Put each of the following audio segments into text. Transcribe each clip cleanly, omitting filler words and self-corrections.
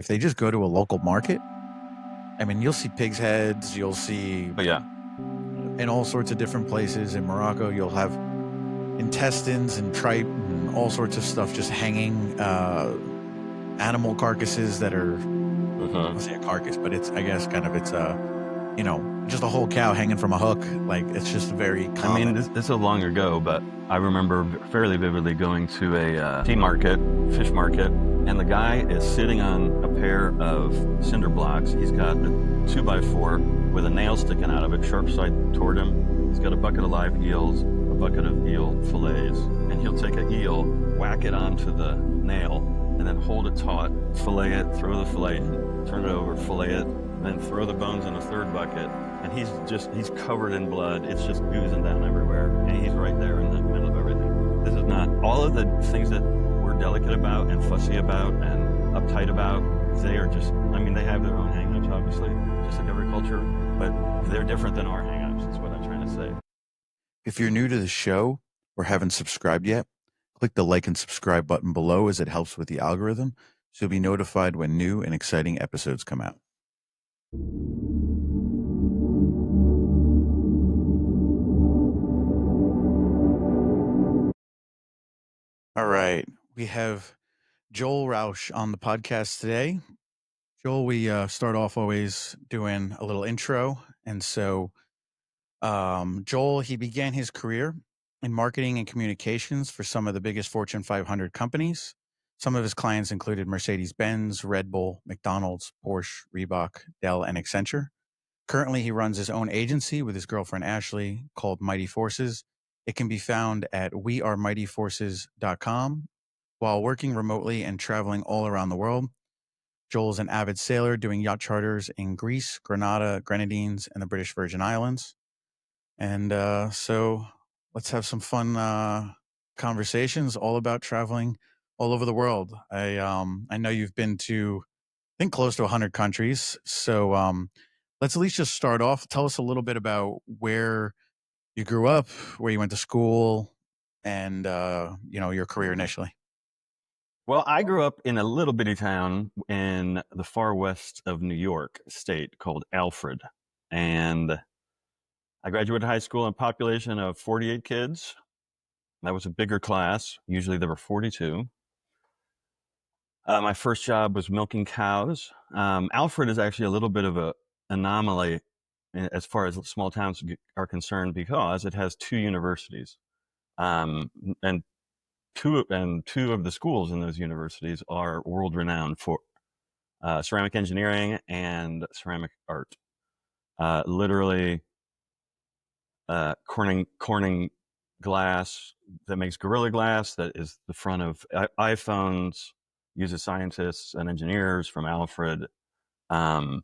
if they just go to a local market, I mean, you'll see pig's heads, you'll see But yeah, in all sorts of different places. In Morocco, you'll have intestines and tripe and all sorts of stuff just hanging, animal carcasses that are, hmm I'll say a carcass, but it's, I guess, kind of, it's just a whole cow hanging from a hook. Like, it's just very I mean, common. this is long ago, but I remember fairly vividly going to a tea market, fish market, and the guy is sitting on a pair of cinder blocks. He's got a 2x4 with a nail sticking out of it, sharp side toward him. He's got a bucket of live eels, a bucket of eel fillets, and he'll take an eel, whack it onto the nail, and then hold it taut, fillet it, throw the fillet in, turn it over, fillet it, then throw the bones in a third bucket. And he's covered in blood. It's just oozing down everywhere. And he's right there in the middle of everything. This is not all of the things that we're delicate about and fussy about and uptight about. They are just, I mean, they have their own hangups, obviously, just like every culture, but they're different than our hangups, is what I'm trying to say. If you're new to the show or haven't subscribed yet, click the like and subscribe button below as it helps with the algorithm, so you'll be notified when new and exciting episodes come out. All right. We have Joel Rausch on the podcast today. Joel, we start off always doing a little intro. And so, Joel, he began his career in marketing and communications for some of the biggest Fortune 500 companies. Some of his clients included Mercedes-Benz, Red Bull, McDonald's, Porsche, Reebok, Dell, and Accenture. Currently, he runs his own agency with his girlfriend Ashley called Mighty Forces. It can be found at wearemightyforces.com. While working remotely and traveling all around the world, Joel's an avid sailor doing yacht charters in Greece, Grenada, Grenadines, and the British Virgin Islands. And so let's have some fun conversations all about traveling all over the world. I know you've been to, I think, close to 100 countries. So let's at least just start off. Tell us a little bit about where you grew up, where you went to school, and your career initially. Well, I grew up in a little bitty town in the far west of New York State called Alfred. And I graduated high school in a population of 48 kids. That was a bigger class. Usually there were 42. My first job was milking cows. Alfred is actually a little bit of an anomaly as far as small towns are concerned because it has two universities, and two of the schools in those universities are world renowned for ceramic engineering and ceramic art. Literally, Corning glass that makes Gorilla Glass, that is the front of iPhones, uses scientists and engineers from Alfred, all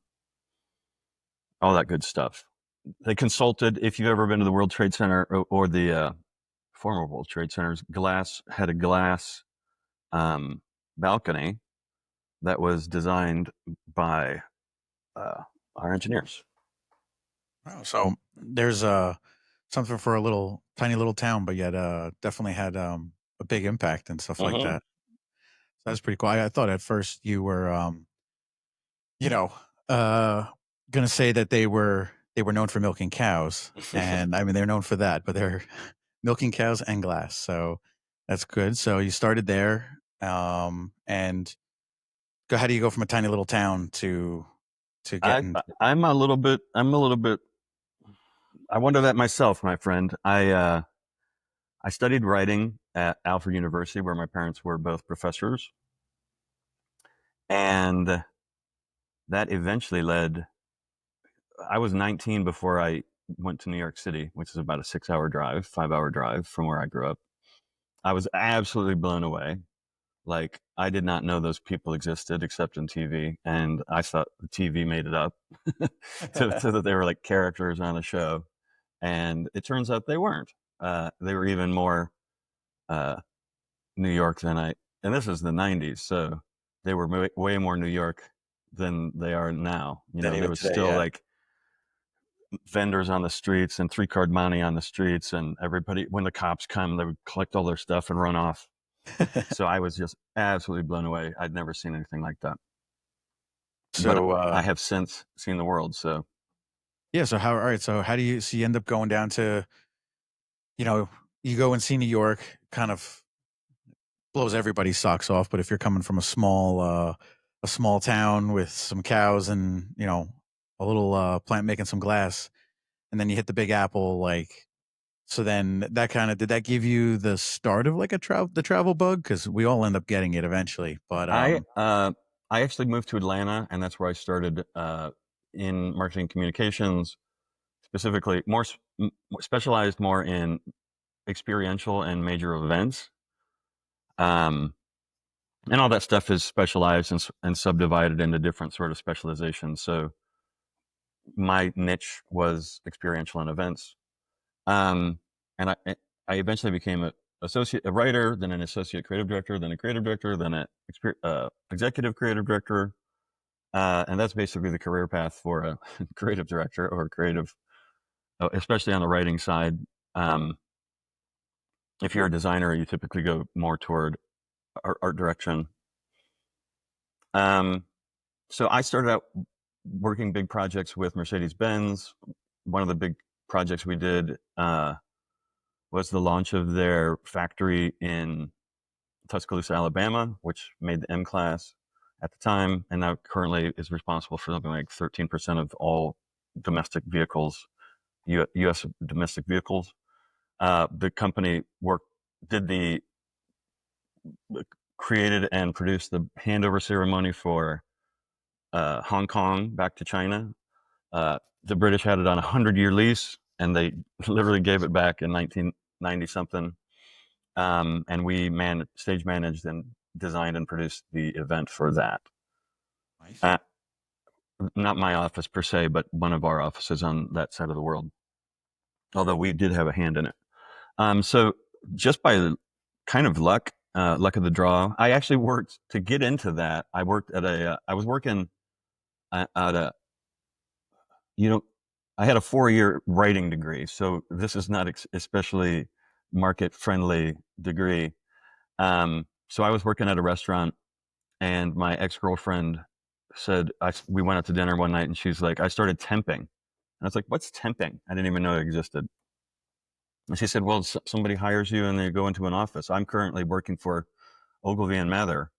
that good stuff. They consulted, if you've ever been to the World Trade Center or the former World Trade Center's had a glass balcony that was designed by our engineers. Wow. So there's something for a little tiny little town, but yet definitely had a big impact and stuff like Mm-hmm. that. So that's pretty cool. I thought at first you were you know, gonna say that they were known for milking cows, and I mean they're known for that, but they're milking cows and glass, so that's good. So you started there, and how do you go from a tiny little town to I, getting? I'm a little bit. I wonder that myself, my friend. I studied writing at Alfred University, where my parents were both professors, and that eventually led. I was 19 before I went to New York City, which is about a 6-hour drive, 5-hour drive from where I grew up. I was absolutely blown away. Like, I did not know those people existed except in TV, and I thought the TV made it up so that they were like characters on a show. And it turns out they weren't. They were even more uh, New York than and this was the 90s, so they were way more New York than they are now. You Than know, there even was today, still yeah. like vendors on the streets and 3-card money on the streets, and everybody, when the cops come, they would collect all their stuff and run off. So I was just absolutely blown away. I'd never seen anything like that. but So, I have since seen the world. So yeah, so all right, so how do you, so you end up going down to, you know, you go and see New York, kind of blows everybody's socks off, but if you're coming from a small town with some cows and, a little, plant making some glass, and then you hit the Big Apple, like, so then that kind of, did that give you the start of like the travel bug? Because we all end up getting it eventually, but, I uh, I actually moved to Atlanta, and that's where I started in marketing communications, specifically specialized more in experiential and major events. Um, and all that stuff is specialized and subdivided into different sort of specializations. So my niche was experiential and events. Um, and I eventually became a writer, then an associate creative director, then a creative director, then an executive creative director. And that's basically the career path for a creative director or creative, especially on the writing side. Um, if you're a designer, you typically go more toward art direction. Um, so I started out working big projects with Mercedes-Benz. One of the big projects we did was the launch of their factory in Tuscaloosa, Alabama, which made the M class at the time, and now currently is responsible for something like 13% of all domestic vehicles, U.S. domestic vehicles. The company did the created and produced the handover ceremony for Hong Kong back to China. The British had it on a 100-year lease, and they literally gave it back in 1990 something. And we stage managed and designed and produced the event for that. nice. Uh, Not my office per se, but one of our offices on that side of the world. Although we did have a hand in it. So just by kind of luck of the draw, I actually worked to get into that. I worked at I was working at a, you know, I had a 4-year writing degree, so this is not especially market friendly degree. So I was working at a restaurant, and my ex girlfriend said, we went out to dinner one night, and she's like, I started temping. And I was like, what's temping? I didn't even know it existed. And she said, well, somebody hires you and they go into an office. I'm currently working for Ogilvy and Mather,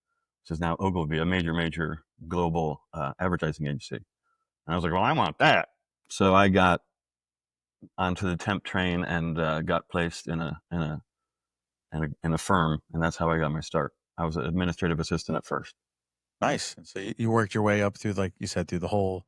which is now Ogilvy, a major global advertising agency. And I was like, well, I want that. So I got onto the temp train and got placed in a firm, and that's how I got my start. I was an administrative assistant at first. Nice. And so you worked your way up through, like you said, through the whole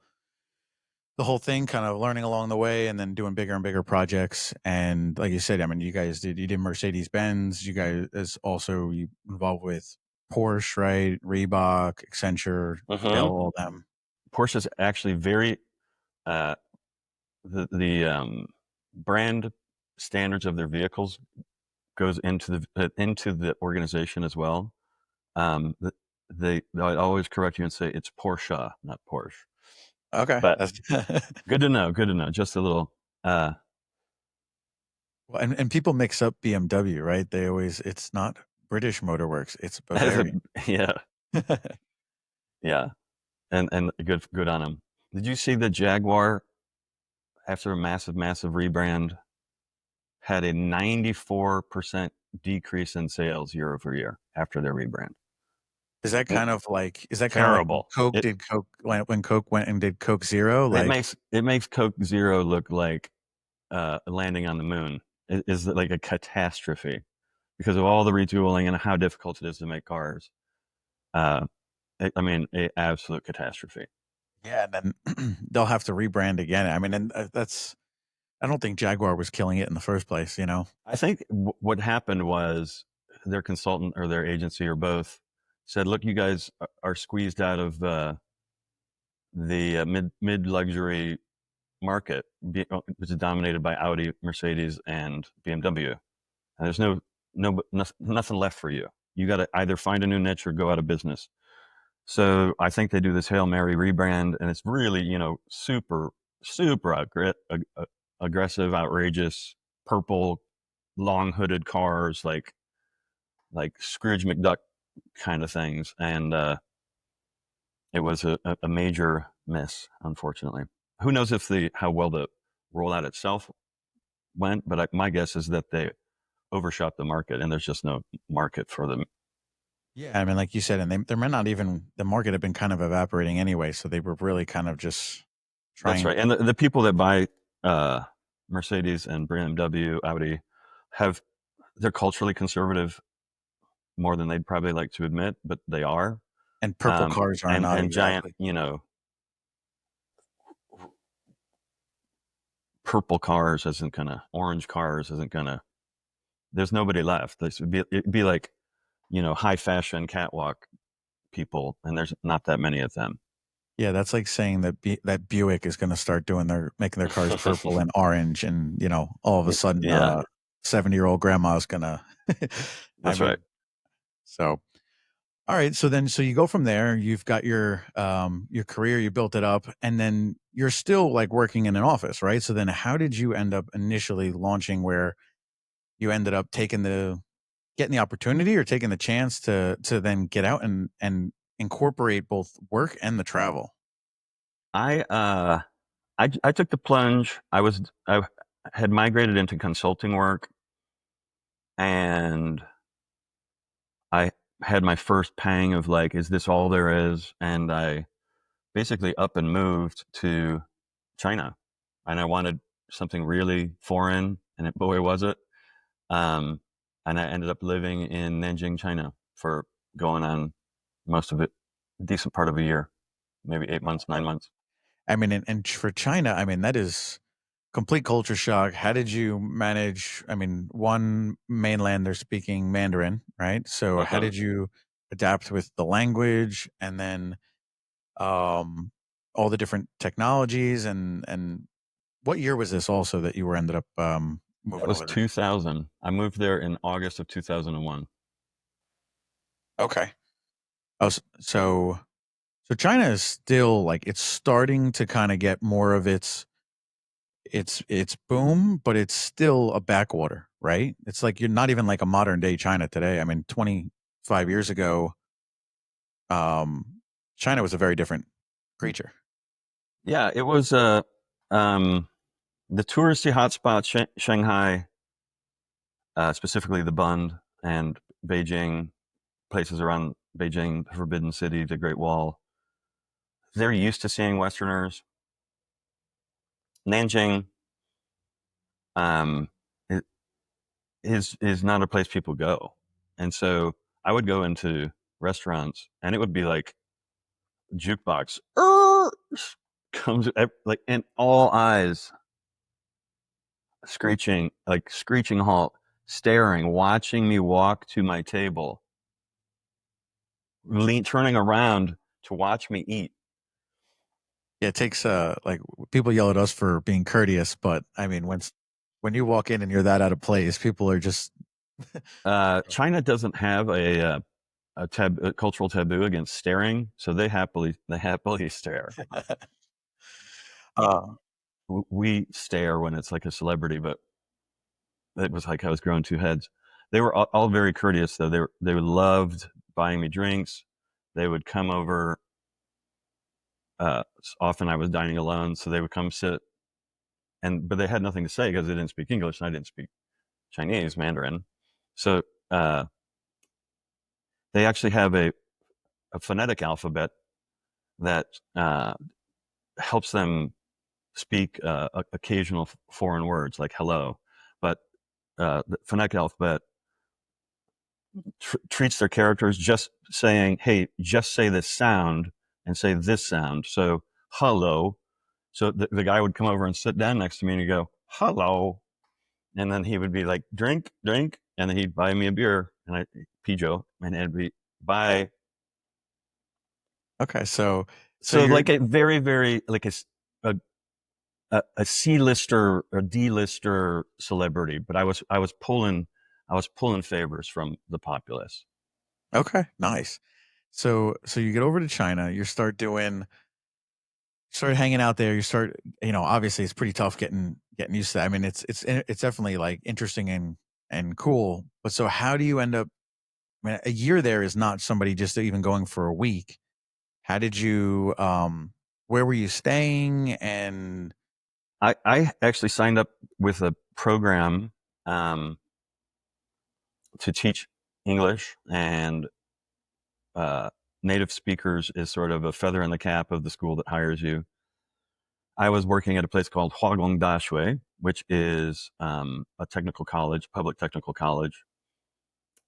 thing, kind of learning along the way, and then doing bigger and bigger projects. And like you said, I mean, you did Mercedes Benz. You guys also you involved with Porsche, right? Reebok, Accenture, Mm-hmm. Dell, all them. Porsche's actually very uh, the brand standards of their vehicles goes into the organization as well. Um, they always correct you and say it's Porsche, not Porsche. Okay, But that's good to know. Good to know. Just a little. well, and people mix up BMW, right? They always, it's not British Motor Works, it's Bavarian. Yeah, yeah, and good on them. Did you see the Jaguar after a massive rebrand had a 94% decrease in sales year over year after their rebrand? Is that kind of like when Terrible. Coke did Coke, when Coke went and did Coke Zero? Like, It makes Coke Zero look like landing on the moon. It is like a catastrophe because of all the retooling and how difficult it is to make cars. Uh, I mean, a absolute catastrophe. yeah, and then they'll have to rebrand again. I mean, and I don't think Jaguar was killing it in the first place, you know? I think what happened was their consultant or their agency or both said, "Look, you guys are squeezed out of the mid luxury market, which is dominated by Audi, Mercedes, and BMW. And there's nothing left for you. You got to either find a new niche or go out of business." So I think they do this Hail Mary rebrand, and it's really, super aggressive, outrageous, purple, long hooded cars, like Scrooge McDuck kind of things. And it was a major miss, unfortunately. Who knows if the how well the rollout itself went, but my guess is that they overshot the market, and there's just no market for them. Yeah, I mean, like you said, and they might not even the market had been kind of evaporating anyway, so they were really kind of just That's trying. right. And the people that buy uh, Mercedes and BMW, Audi, have they're culturally conservative more than they'd probably like to admit, but they are. And purple cars are not And giant, exactly. purple cars isn't gonna, orange cars isn't gonna. There's nobody left. It'd be like high fashion catwalk people, and there's not that many of them. Yeah, that's like saying that that Buick is going to start making their cars purple and orange, and all of a sudden, Yeah, 70-year-old grandma is gonna. I that's right. mean, so all right, so you go from there. You've got your career, you built it up, and then you're still like working in an office, right? So then, how did you end up initially launching where you ended up getting the opportunity or taking the chance to then get out and incorporate both work and the travel? I I took the plunge. I had migrated into consulting work, and I had my first pang of like, is this all there is? And I basically up and moved to China, and I wanted something really foreign, and boy was it. Um, and I ended up living in Nanjing, China, for going on most of it, a decent part of a year, maybe 8 months, 9 months. I mean, and for China, I mean, that is complete culture shock. How did you manage? I mean, one mainland, they're speaking Mandarin, right? So how Uh-huh. did you adapt with the language and then um, all the different technologies and what year was this also that you were ended up That moving was over there? 2000. I moved there in August of 2001. Okay. Oh, so China is still like it's starting to kind of get more of its boom, but it's still a backwater, right? It's like you're not even like a modern day China today. I mean, 25 years ago, um, China was a very different creature. Yeah, it was um, the touristy hotspot, Shanghai, specifically the Bund and Beijing, places around Beijing, the Forbidden City, the Great Wall. They're used to seeing Westerners. Nanjing um, is not a place people go, and so I would go into restaurants, and it would be like jukebox comes like, and all eyes screeching, like screeching halt, staring, watching me walk to my table, turning around to watch me eat. Yeah, it takes like people yell at us for being courteous, but I mean when you walk in and you're that out of place, people are just China doesn't have a cultural taboo against staring, so they happily stare. uh, We stare when it's like a celebrity, but it was like I was growing two heads. They were all very courteous, though. They loved buying me drinks. They would come over. Often I was dining alone, so they would come sit, but they had nothing to say because they didn't speak English and I didn't speak Chinese, Mandarin. So uh, they actually have a phonetic alphabet that helps them speak occasional foreign words like hello, but the phonetic alphabet treats their characters just saying, "Hey, just say this sound and say this sound." So hello. So the guy would come over and sit down next to me and he'd go, "Hello," and then he would be like, "Drink, drink," and then he'd buy me a beer and Pijo, and it'd be bye. okay, so So you're like a very very like a a C-lister or D-lister celebrity, but I was pulling favors from the populace. okay, nice. So you get over to China, start hanging out there, you start, obviously it's pretty tough getting used to that. I mean, it's definitely like interesting and cool. But so how do you end up I mean, a year there is not somebody just even going for a week. How did you where were you staying? And I actually signed up with a program um, to teach English, and native speakers is sort of a feather in the cap of the school that hires you. I was working at a place called Huagong Dashui, which is a technical college, public technical college.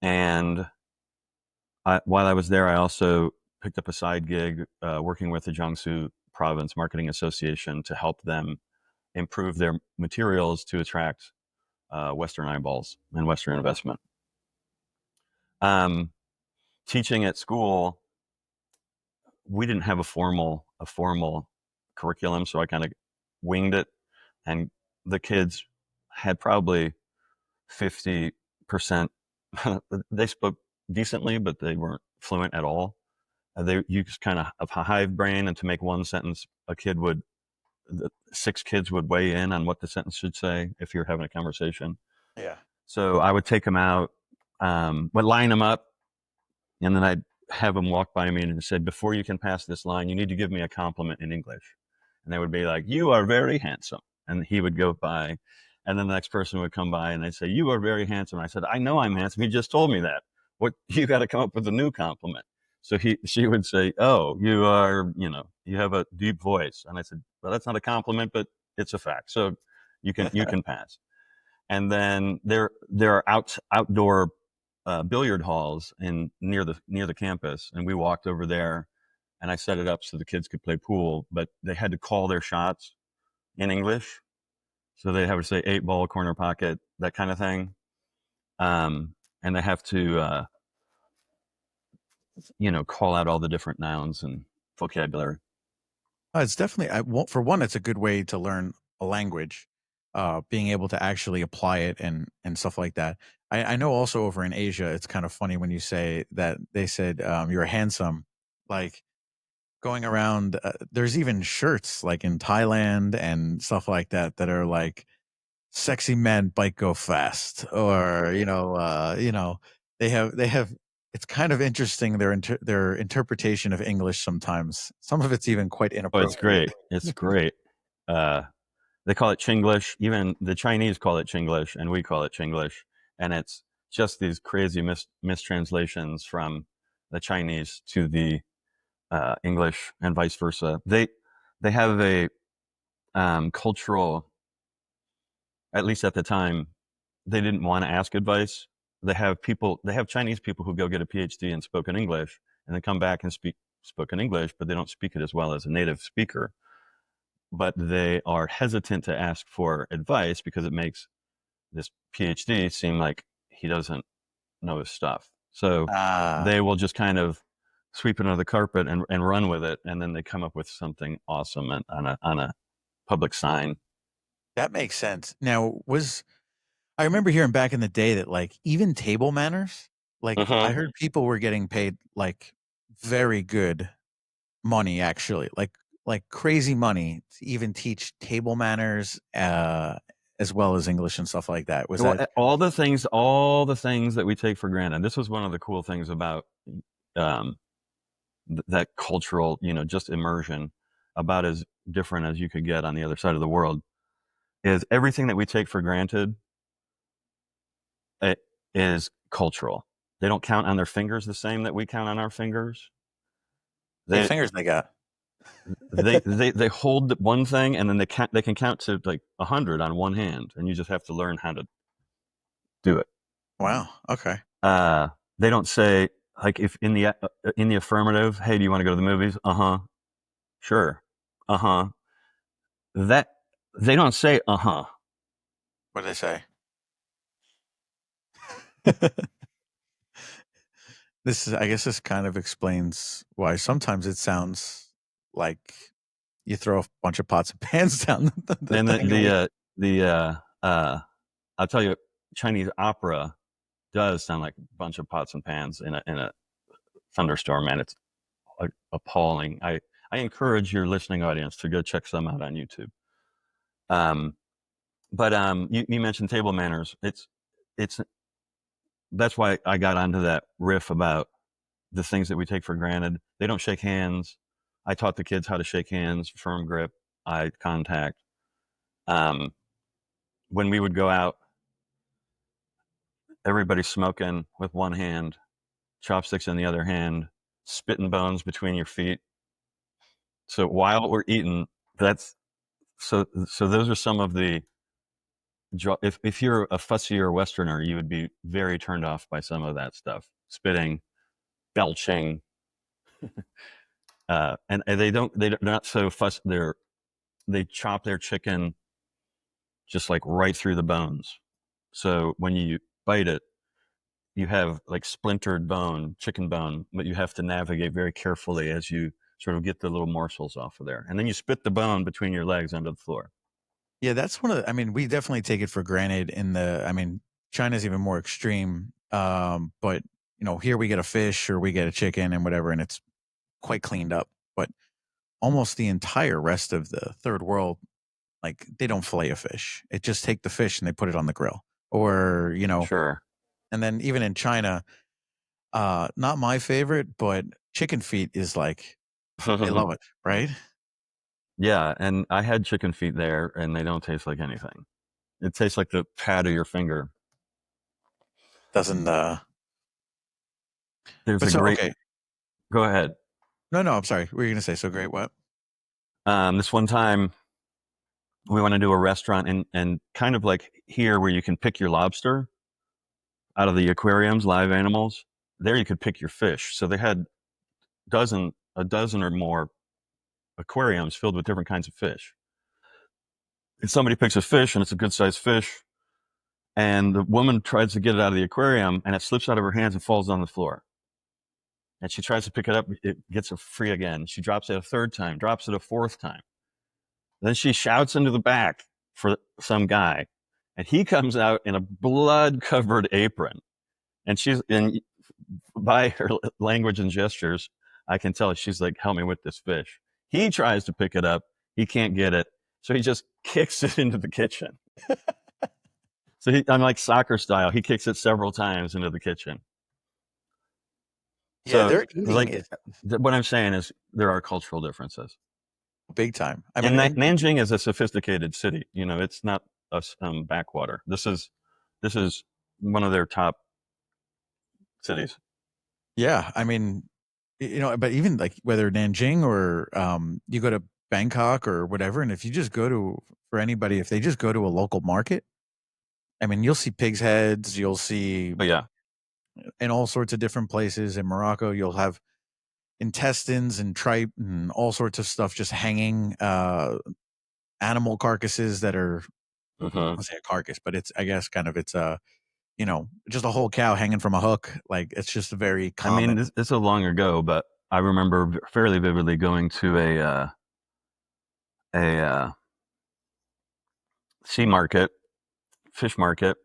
And while I was there, I also picked up a side gig working with the Jiangsu Province Marketing Association to help them improve their materials to attract Western eyeballs and Western investment. Um, Teaching at school, we didn't have a formal curriculum, so I kind of winged it, and the kids had probably 50%. They spoke decently, but they weren't fluent at all. They used kind of a hive brain, and to make one sentence, six kids would weigh in on what the sentence should say if you're having a conversation. yeah. So I would take them out, would line them up, and then I'd have them walk by me and said, "Before you can pass this line, you need to give me a compliment in English." And they would be like, "You are very handsome." And he would go by, and then the next person would come by and they'd say, "You are very handsome." I said, "I know I'm handsome. He just told me that. What, you got to come up with a new compliment." So she would say, "Oh, you are, you have a deep voice." And I said, "Well, that's not a compliment, but it's a fact. So you can pass." And then there are outdoor billiard halls near the campus, and we walked over there, and I set it up so the kids could play pool, but they had to call their shots in English, so they have to say 8 ball, corner pocket, that kind of thing, and they have to call out all the different nouns and vocabulary. It's definitely for one, it's a good way to learn a language, being able to actually apply it and stuff like that. I know also over in Asia, it's kind of funny when you say that they said you're handsome, like going around. There's even shirts like in Thailand and stuff like that that are like sexy men bike go fast, or they have. It's kind of interesting their interpretation of English sometimes. Some of it's even quite Oh, it's inappropriate. great. It's great. Uh, they call it Chinglish. Even the Chinese call it Chinglish, and we call it Chinglish. And it's just these crazy mistranslations from the Chinese to the English and vice versa. They have a cultural, at least at the time, they didn't want to ask advice. They have Chinese people who go get a PhD in spoken English and they come back and speak spoken English, but they don't speak it as well as a native speaker. But they are hesitant to ask for advice because it makes this PhD seem like he doesn't know his stuff. So Ah, they will just kind of sweep it under the carpet and run with it, and then they come up with something awesome on a public sign. that makes sense. Now, was I remember hearing back in the day that like even table manners, like I Mm-hmm. heard people were getting paid like very good money actually, like crazy money to even teach table manners as well as English and stuff like that. Was Well, that all the things that we take for granted. This was one of the cool things about um, that cultural, just immersion, about as different as you could get on the other side of the world. Is everything that we take for granted, it is cultural. They don't count on their fingers the same that we count on our fingers. big They fingers they got? they hold one thing, and then they can count to like 100 on one hand, and you just have to learn how to do it. Wow. Okay. Uh, they don't say, like, if in the affirmative, "Hey, do you want to go to the movies?" Uh-huh. Sure. Uh-huh. That They don't say uh-huh. What did I say? I guess this kind of explains why sometimes it sounds like you throw a bunch of pots and pans down the And thing. I'll tell you, Chinese opera does sound like a bunch of pots and pans in a thunderstorm, man. It's like appalling. I encourage your listening audience to go check some out on YouTube. Um, but you mentioned table manners. It's That's why I got onto that riff about the things that we take for granted. They don't shake hands. I taught the kids how to shake hands, firm grip, eye contact. Um, when we would go out, everybody smoking with one hand, chopsticks in the other hand, spitting bones between your feet. So while we're eating, that's so those are some of the if you're a fussier Westerner, you would be very turned off by some of that stuff. Spitting, belching, and they're not so fuss. They chop their chicken just like right through the bones. So when you bite it, you have like splintered bone, chicken bone, but you have to navigate very carefully as you sort of get the little morsels off of there. And then you spit the bone between your legs onto the floor. Yeah, that's one of the, I mean, we definitely take it for granted in the, I mean, China's even more extreme. But here we get a fish or we get a chicken and whatever, and it's quite cleaned up. But almost the entire rest of the third world, like they don't fillet a fish. It just take the fish and they put it on the grill. Or, Sure. and then even in China, not my favorite, but chicken feet is like they love it, right? Yeah, and I had chicken feet there, and they don't taste like anything. It tastes like the pad of your finger. Doesn't There's but a so great. okay. Go ahead. No, I'm sorry. What were you gonna say? So great, what? This one time, we went into a restaurant, and kind of like here, where you can pick your lobster out of the aquariums, live animals. There, you could pick your fish. So they had a dozen or more aquariums filled with different kinds of fish. And somebody picks a fish, and it's a good sized fish, and the woman tries to get it out of the aquarium, and it slips out of her hands and falls on the floor. And she tries to pick it up, it gets it free again. She drops it a third time, drops it a fourth time. Then she shouts into the back for some guy, and he comes out in a blood-covered apron. And by her language and gestures, I can tell she's like, "Help me with this fish." He tries to pick it up, he can't get it, so he just kicks it into the kitchen. So I'm like soccer style. He kicks it several times into the kitchen. Yeah, So, they're eating like, it what I'm saying is there are cultural differences. big time. I mean, And and Nanjing is a sophisticated city. It's not a backwater. This is one of their top cities. yeah, I mean, but even like whether Nanjing or you go to Bangkok or whatever, and if you just go to for anybody, if they just go to a local market, I mean, you'll see pigs' heads, you'll see But yeah, in all sorts of different places. In Morocco, you'll have intestines and tripe and all sorts of stuff just hanging, animal carcasses that are, hmm I'll say a carcass, but it's, I guess, kind of, it's just a whole cow hanging from a hook. Like it's just very I mean, common. this is long ago, but I remember fairly vividly going to a sea market, fish market,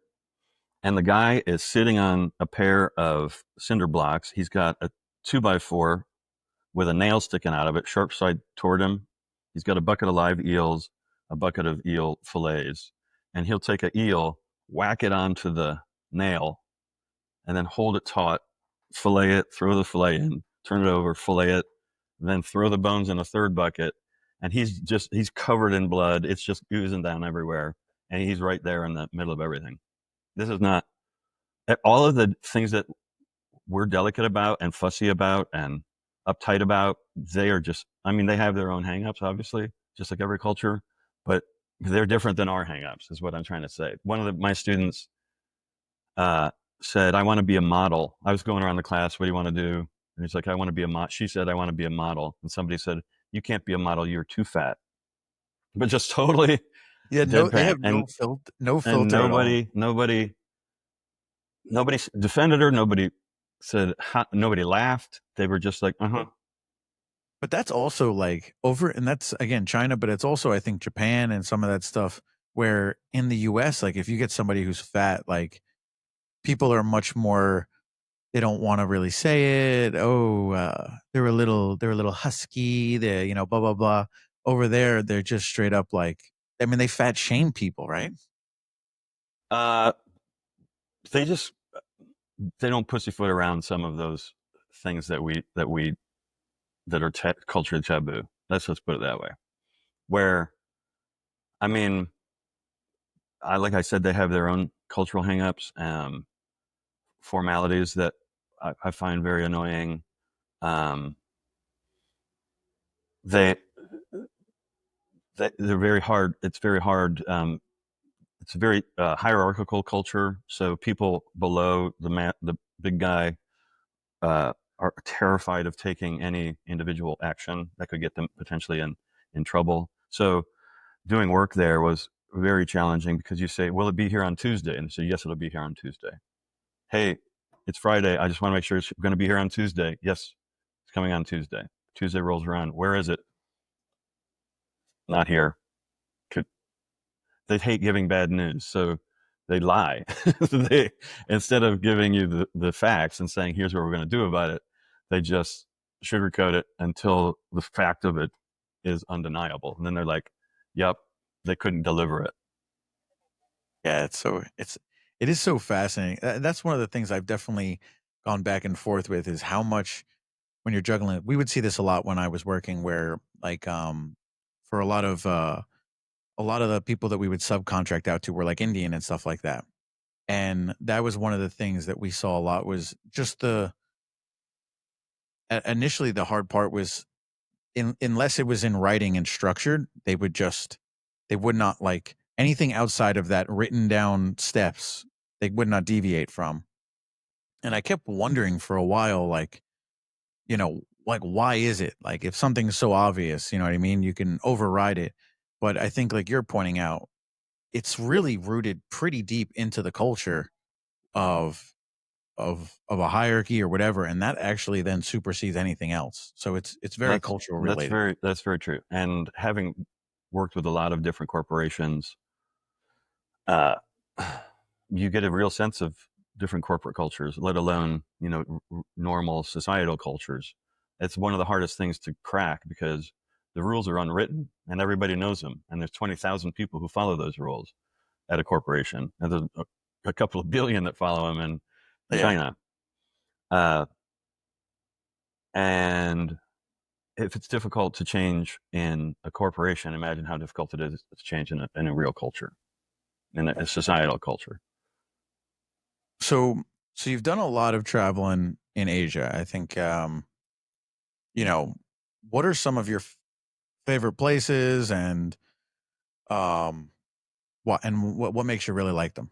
and the guy is sitting on a pair of cinder blocks. He's got a 2x4 with a nail sticking out of it, sharp side toward him. He's got a bucket of live eels, a bucket of eel fillets, and he'll take a eel, whack it onto the nail, and then hold it taut, fillet it, throw the fillet in, turn it over, fillet it, then throw the bones in a third bucket. And he's covered in blood. It's just oozing down everywhere. And he's right there in the middle of everything. This is not all of the things that we're delicate about and fussy about and uptight about. They are just, I mean, they have their own hangups, obviously, just like every culture, but they're different than our hangups, is what I'm trying to say. One of my students said, "I want to be a model." I was going around the class, "What do you want to do?" And he's like, "I want to be a model." She said, "I want to be a model." And somebody said, "You can't be a model. You're too fat." But just totally Yeah, no, they deadpan. have And no and filter at all. nobody defended her. Nobody said, nobody laughed. They were just like, uh-huh. But that's also like over, and that's again China, but it's also I think Japan and some of that stuff where in the US, like if you get somebody who's fat, like people are much more, they don't want to really say it. Oh, they're a little husky, they blah blah blah. Over there, they're just straight up like, I mean, they fat shame people, right? Uh, they just they don't pussyfoot around some of those things that we that are culturally taboo. Let's put it that way. Where, I mean, like I said, they have their own cultural hangups, formalities that I find very annoying. Um, they, they're very hard. It's very hard. It's a very hierarchical culture. So people below the big guy are terrified of taking any individual action that could get them potentially in trouble. So doing work there was very challenging because you say, "Will it be here on Tuesday?" And they say, "Yes, it'll be here on Tuesday." "Hey, it's Friday. I just want to make sure it's going to be here on Tuesday." "Yes, it's coming on Tuesday." Tuesday rolls around. "Where is it?" "Not here." Could They hate giving bad news, so they lie. They, instead of giving you the facts and saying, "Here's what we're going to do about it," they just sugarcoat it until the fact of it is undeniable, and then they're like, "Yep, they couldn't deliver it." Yeah, it is so fascinating. That's one of the things I've definitely gone back and forth with is how much when you're juggling. We would see this a lot when I was working, where like for a lot of the people that we would subcontract out to were like Indian and stuff like that, and that was one of the things that we saw a lot was just initially the hard part was unless it was in writing and structured, they would not like anything outside of that written down steps, they would not deviate from. And I kept wondering for a while, like, like why is it? Like if something's so obvious, you know what I mean? You can override it. But I think like you're pointing out, it's really rooted pretty deep into the culture of of a hierarchy or whatever, and that actually then supersedes anything else. So it's very That's cultural related. that's very true. And having worked with a lot of different corporations, uh, you get a real sense of different corporate cultures, let alone normal societal cultures. It's one of the hardest things to crack because the rules are unwritten and everybody knows them, and there's 20,000 people who follow those rules at a corporation, and there's a couple of billion that follow them in Yeah. China. Uh, and if it's difficult to change in a corporation, imagine how difficult it is to change in a real culture, in a societal culture. So so you've done a lot of traveling in Asia. I think you know, what are some of your favorite places and um what makes you really like them?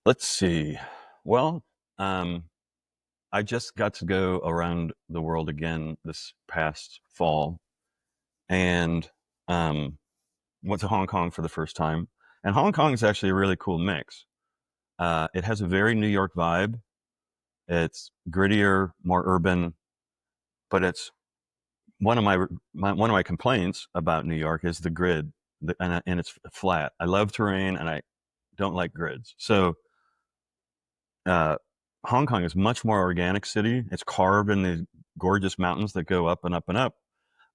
Let's see. Well, um, I just got to go around the world again this past fall, and um, went to Hong Kong for the first time. And Hong Kong is actually a really cool mix. It has a very New York vibe. It's grittier, more urban, but it's one of my complaints about New York is the grid, and it's flat. I love terrain, and I don't like grids. So uh, Hong Kong is much more organic city. It's carved in the gorgeous mountains that go up and up and up,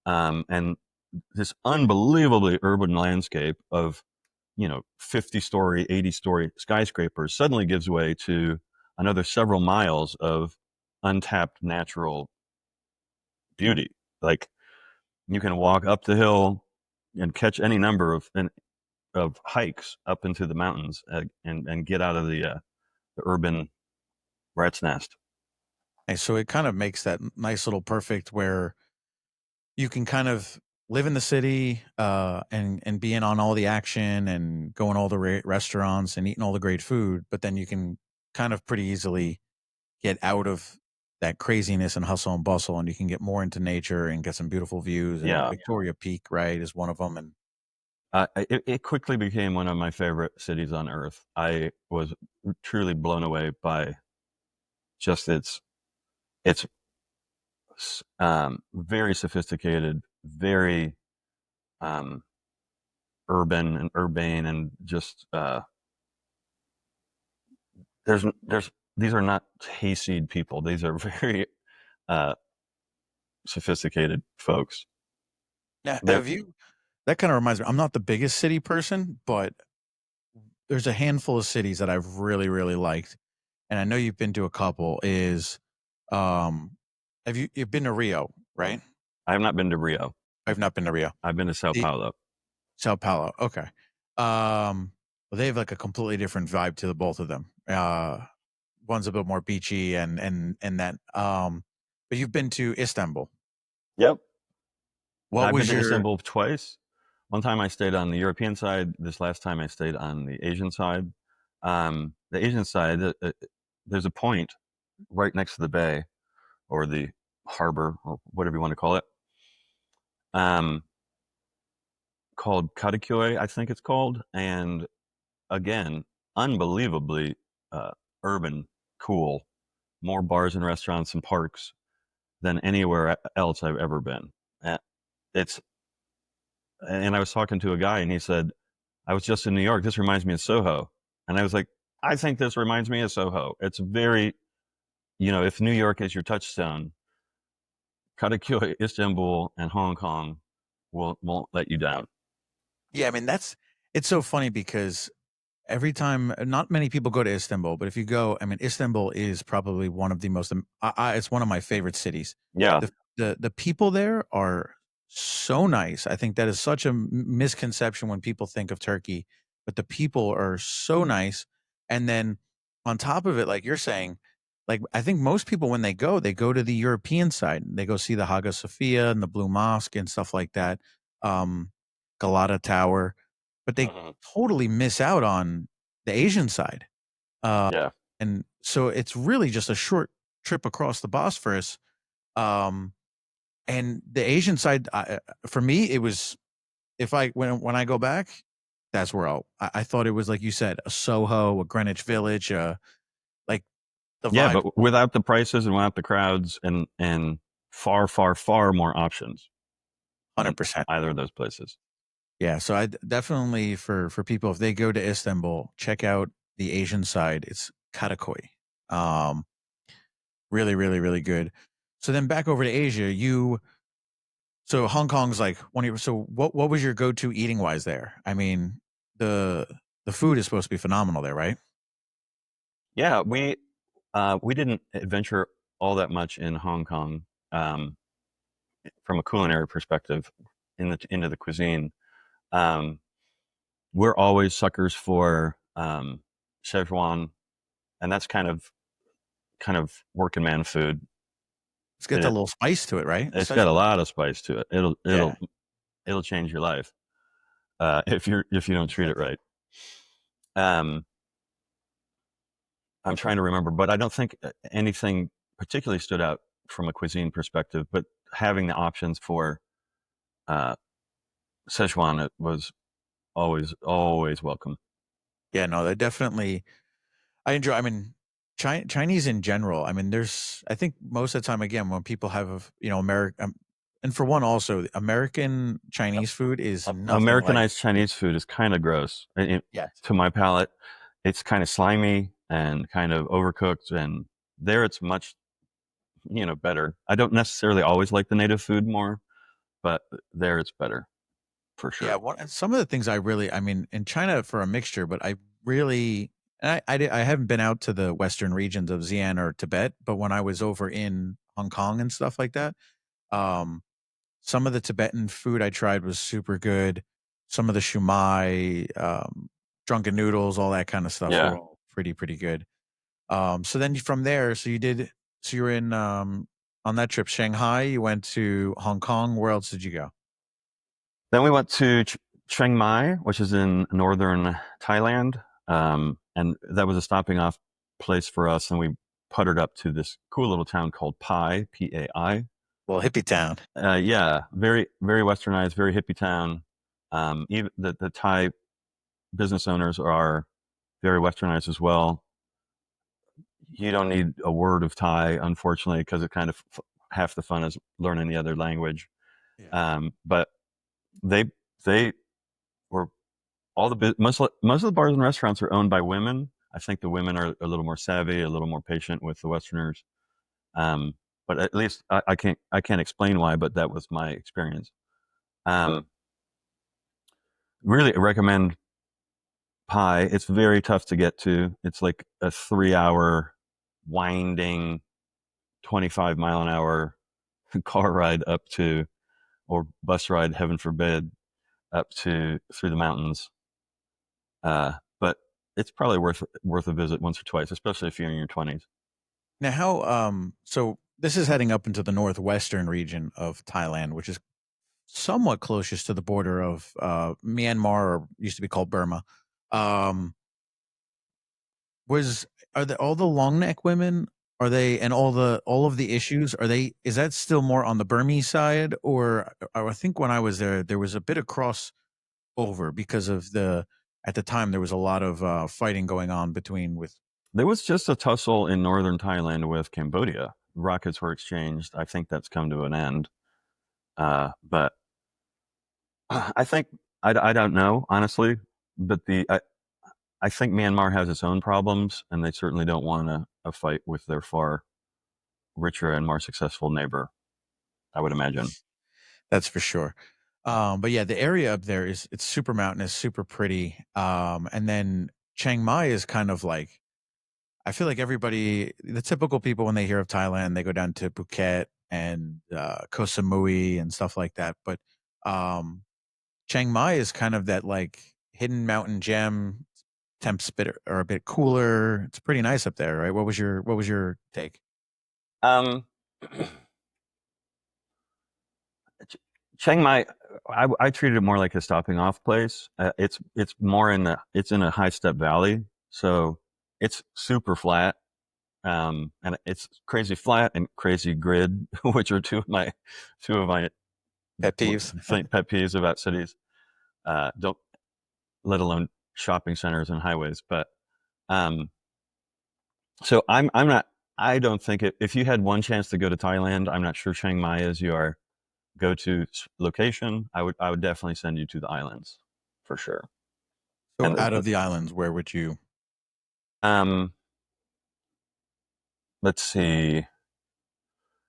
and this unbelievably urban landscape of 50-story, 80-story skyscrapers suddenly gives way to another several miles of untapped natural beauty. Like you can walk up the hill and catch any number of hikes up into the mountains, and get out of the urban rat's nest. And so it kind of makes that nice little perfect where you can kind of live in the city and be in on all the action and go in all the restaurants and eating all the great food, but then you can kind of pretty easily get out of that craziness and hustle and bustle, and you can get more into nature and get some beautiful views. And Yeah, Victoria Peak, right, is one of them. And it quickly became one of my favorite cities on earth. I was truly blown away by just its very sophisticated, very um, urban and urbane, and just there's these are not hayseed people. These are very uh, sophisticated folks. now, They're, have you? That kind of reminds me. I'm not the biggest city person, but there's a handful of cities that I've really, really liked, and I know you've been to a couple. Is um you've been to Rio, right? I have not been to Rio. I've not been to Rio. I've been to Sao The Paulo. Sao Paulo. Okay. Well, they have like a completely different vibe to the both of them. One's a bit more beachy and that. But you've been to Istanbul. Yep. What I've been was to your? Istanbul twice. One time I stayed on the European side. This last time I stayed on the Asian side. The Asian side, there's a point right next to the bay or the harbor or whatever you want to call it, um, called Katakyoe, I think it's called. And again, unbelievably urban, cool, more bars and restaurants and parks than anywhere else I've ever been. Uh, It's and I was talking to a guy and he said, I was just in New York. This reminds me of Soho. And I was like, I think this reminds me of Soho. It's very, if New York is your touchstone, Katakyoy, Istanbul, and Hong Kong won't let you down. Yeah, I mean it's so funny because every time, not many people go to Istanbul, but if you go, I mean, Istanbul is probably one of the most. It's one of my favorite cities. Yeah. The people there are so nice. I think that is such a misconception when people think of Turkey, but the people are so nice. And then on top of it, like you're saying, like I think most people when they go to the European side. They go see the Hagia Sophia and the Blue Mosque and stuff like that. Um, Galata Tower, but they Mhm. totally miss out on the Asian side. Uh, Yeah. and so it's really just a short trip across the Bosphorus. Um, and the Asian side, for me, it was if I when I go back, that's where I thought it was like you said, a Soho, a Greenwich Village, like the Yeah, vibe, but without the prices and without the crowds and far, far, far more options than 100%. either of those places. Yeah, so definitely for people if they go to Istanbul, check out the Asian side. It's Karakoy. Um, really, really, really good. So then back over to Asia, so Hong Kong's like one of your, so what was your go-to eating wise there? I mean, the the food is supposed to be phenomenal there, right? Yeah, we didn't adventure all that much in Hong Kong um, from a culinary perspective into the cuisine. Um, we're always suckers for Szechuan, and that's kind of working man food. It's got that It, little spice to it, right? it's got a Szechuan. lot of spice to it. It'll Yeah, it'll it'll change your life if you don't treat it exactly. right. Um, I'm trying to remember, but I don't think anything particularly stood out from a cuisine perspective. But having the options for uh, Szechuan it was always welcome. Yeah, no, they definitely. I enjoy. I mean, Chinese in general. I mean, there's. I think most of the time, again, when people have American, and for one, also American Chinese food is nothing like. Americanized Chinese food is kind of gross Yes. to my palate. It's kind of slimy and kind of overcooked, and there it's much better. I don't necessarily always like the native food more, but there it's better for Yeah, sure. and some of the things I mean, in China for a mixture, but I really, and I haven't been out to the western regions of Xi'an or Tibet, but when I was over in Hong Kong and stuff like that, um, some of the Tibetan food I tried was super good. Some of the shumai, drunken noodles, all that kind of stuff were Yeah. all pretty good. So then from there, so you were in, on that trip, Shanghai, you went to Hong Kong. Where else did you go? Then we went to Chiang Mai, which is in northern Thailand, and that was a stopping off place for us. And we puttered up to this cool little town called Pai, Pai. Well, Hippie Town. Yeah, very very westernized, very hippie town. Even the Thai business owners are very westernized as well. You don't need a word of Thai, unfortunately, because it kind of half the fun is learning the other language. Yeah. But they they were all most of the bars and restaurants are owned by women. I think the women are a little more savvy, a little more patient with the Westerners. Um, but at least I can't explain why, but that was my experience. Um, really recommend Pi. It's very tough to get to. It's like a 3 hour winding 25-mile-an-hour car ride up to, or bus ride, heaven forbid, up to through the mountains. But it's probably worth a visit once or twice, especially if you're in your 20s. Now, how so this is heading up into the northwestern region of Thailand, which is somewhat closest to the border of Myanmar, or used to be called Burma. Um, was are the all the long neck women? Are they, and all of the issues? Are they? Is that still more on the Burmese side, or I think when I was there, there was a bit of crossover because of the at the time there was a lot of fighting going on between with. There was just a tussle in northern Thailand with Cambodia. Rockets were exchanged. I think that's come to an end. But I think I don't know honestly, but I think Myanmar has its own problems, and they certainly don't want a fight with their far richer and more successful neighbor. I would imagine. That's for sure. But yeah, the area up there is it's super mountainous, super pretty. And then Chiang Mai is kind of like I feel like everybody, the typical people when they hear of Thailand, they go down to Phuket and Koh Samui and stuff like that. But um, Chiang Mai is kind of that like hidden mountain gem. Temps bit are a bit cooler. It's pretty nice up there, right? What was your take? Um, Chiang Mai, I treated it more like a stopping off place. It's more in the it's in a high step valley, so it's super flat, and it's crazy flat and crazy grid, which are two of my Pet peeves. pet peeves about cities. Don't let alone shopping centers and highways. But um, so I'm not. I don't think it. If you had one chance to go to Thailand, I'm not sure Chiang Mai is your go-to location. I would definitely send you to the islands for sure. So And out of the islands, where would you? um, let's see.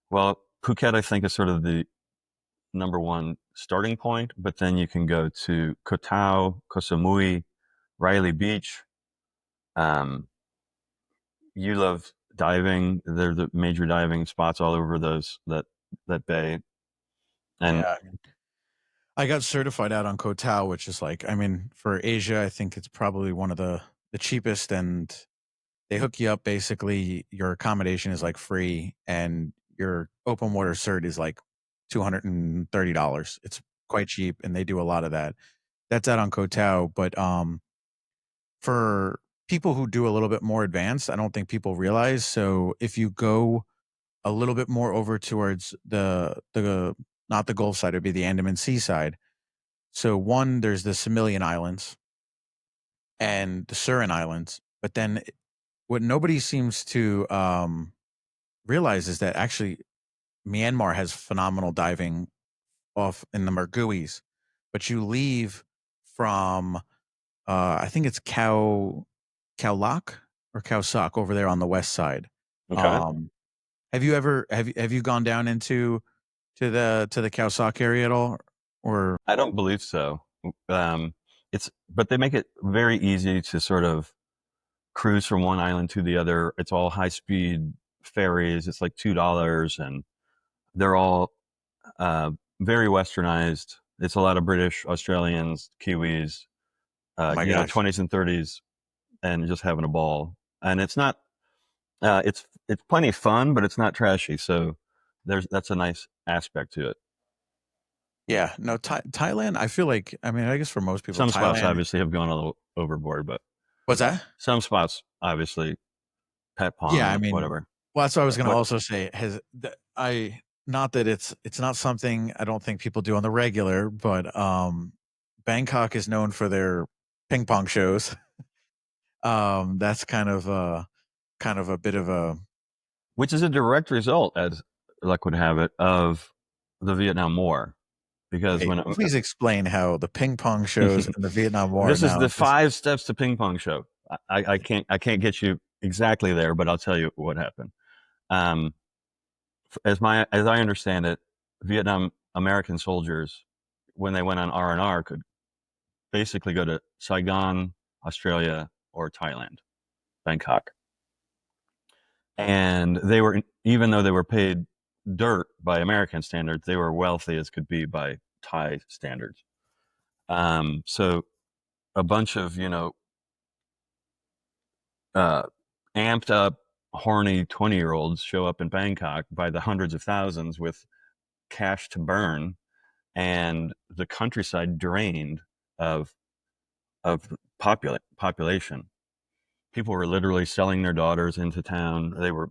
Well, Phuket I think is sort of the number one starting point, but then you can go to Koh Tao, Koh Samui, Riley Beach. Um, you love diving. There's the major diving spots all over that bay. And Yeah, I got certified out on Koh Tao, which is like, I mean, for Asia, I think it's probably one of the cheapest, and they hook you up. Basically, your accommodation is like free, and your open water cert is like $230. It's quite cheap, and they do a lot of that. That's out on Koh Tao, but for people who do a little bit more advanced, I don't think people realize. So if you go a little bit more over towards the not the Gulf side, it'd be the Andaman Sea side. So one, there's the Similian Islands and the Surin Islands, but then what nobody seems to realize is that actually Myanmar has phenomenal diving off in the Merguis, but you leave from I think it's Cow Lock or Cow Sock over there on the west side. okay, Um, have you gone down into to the Cow Sock area at all? Or I don't believe so. It's but they make it very easy to sort of cruise from one island to the other. It's all high speed ferries. It's like $2, and they're all very westernized. It's a lot of British, Australians, Kiwis, oh my gosh, 20s and 30s, and just having a ball. And it's not. It's plenty of fun, but it's not trashy. So that's a nice aspect to it. yeah, no, Thailand. I feel like I mean I guess for most people, Some spots Thailand. obviously have gone a little overboard, but What's that? some spots obviously pet Yeah, I pawing, mean, whatever. well, that's what I was going to What also say. I not that it's not something I don't think people do on the regular, but Bangkok is known for their ping pong shows. That's kind of a bit of a which is a direct result, as luck would have it, of the Vietnam War. Because okay. when Please explain how the ping pong shows and the Vietnam War this is now. the 5 steps to ping pong show. I can't get you exactly there, but I'll tell you what happened. Um, as I understand it, Vietnam American soldiers, when they went on R&R, could basically go to Saigon, Australia, or Thailand, Bangkok. and they were, even though they were paid dirt by American standards, they were wealthy as could be by Thai standards. So a bunch of uh, amped up, horny 20-year-olds show up in Bangkok by the hundreds of thousands with cash to burn, and the countryside drained of population. People were literally selling their daughters into town. They were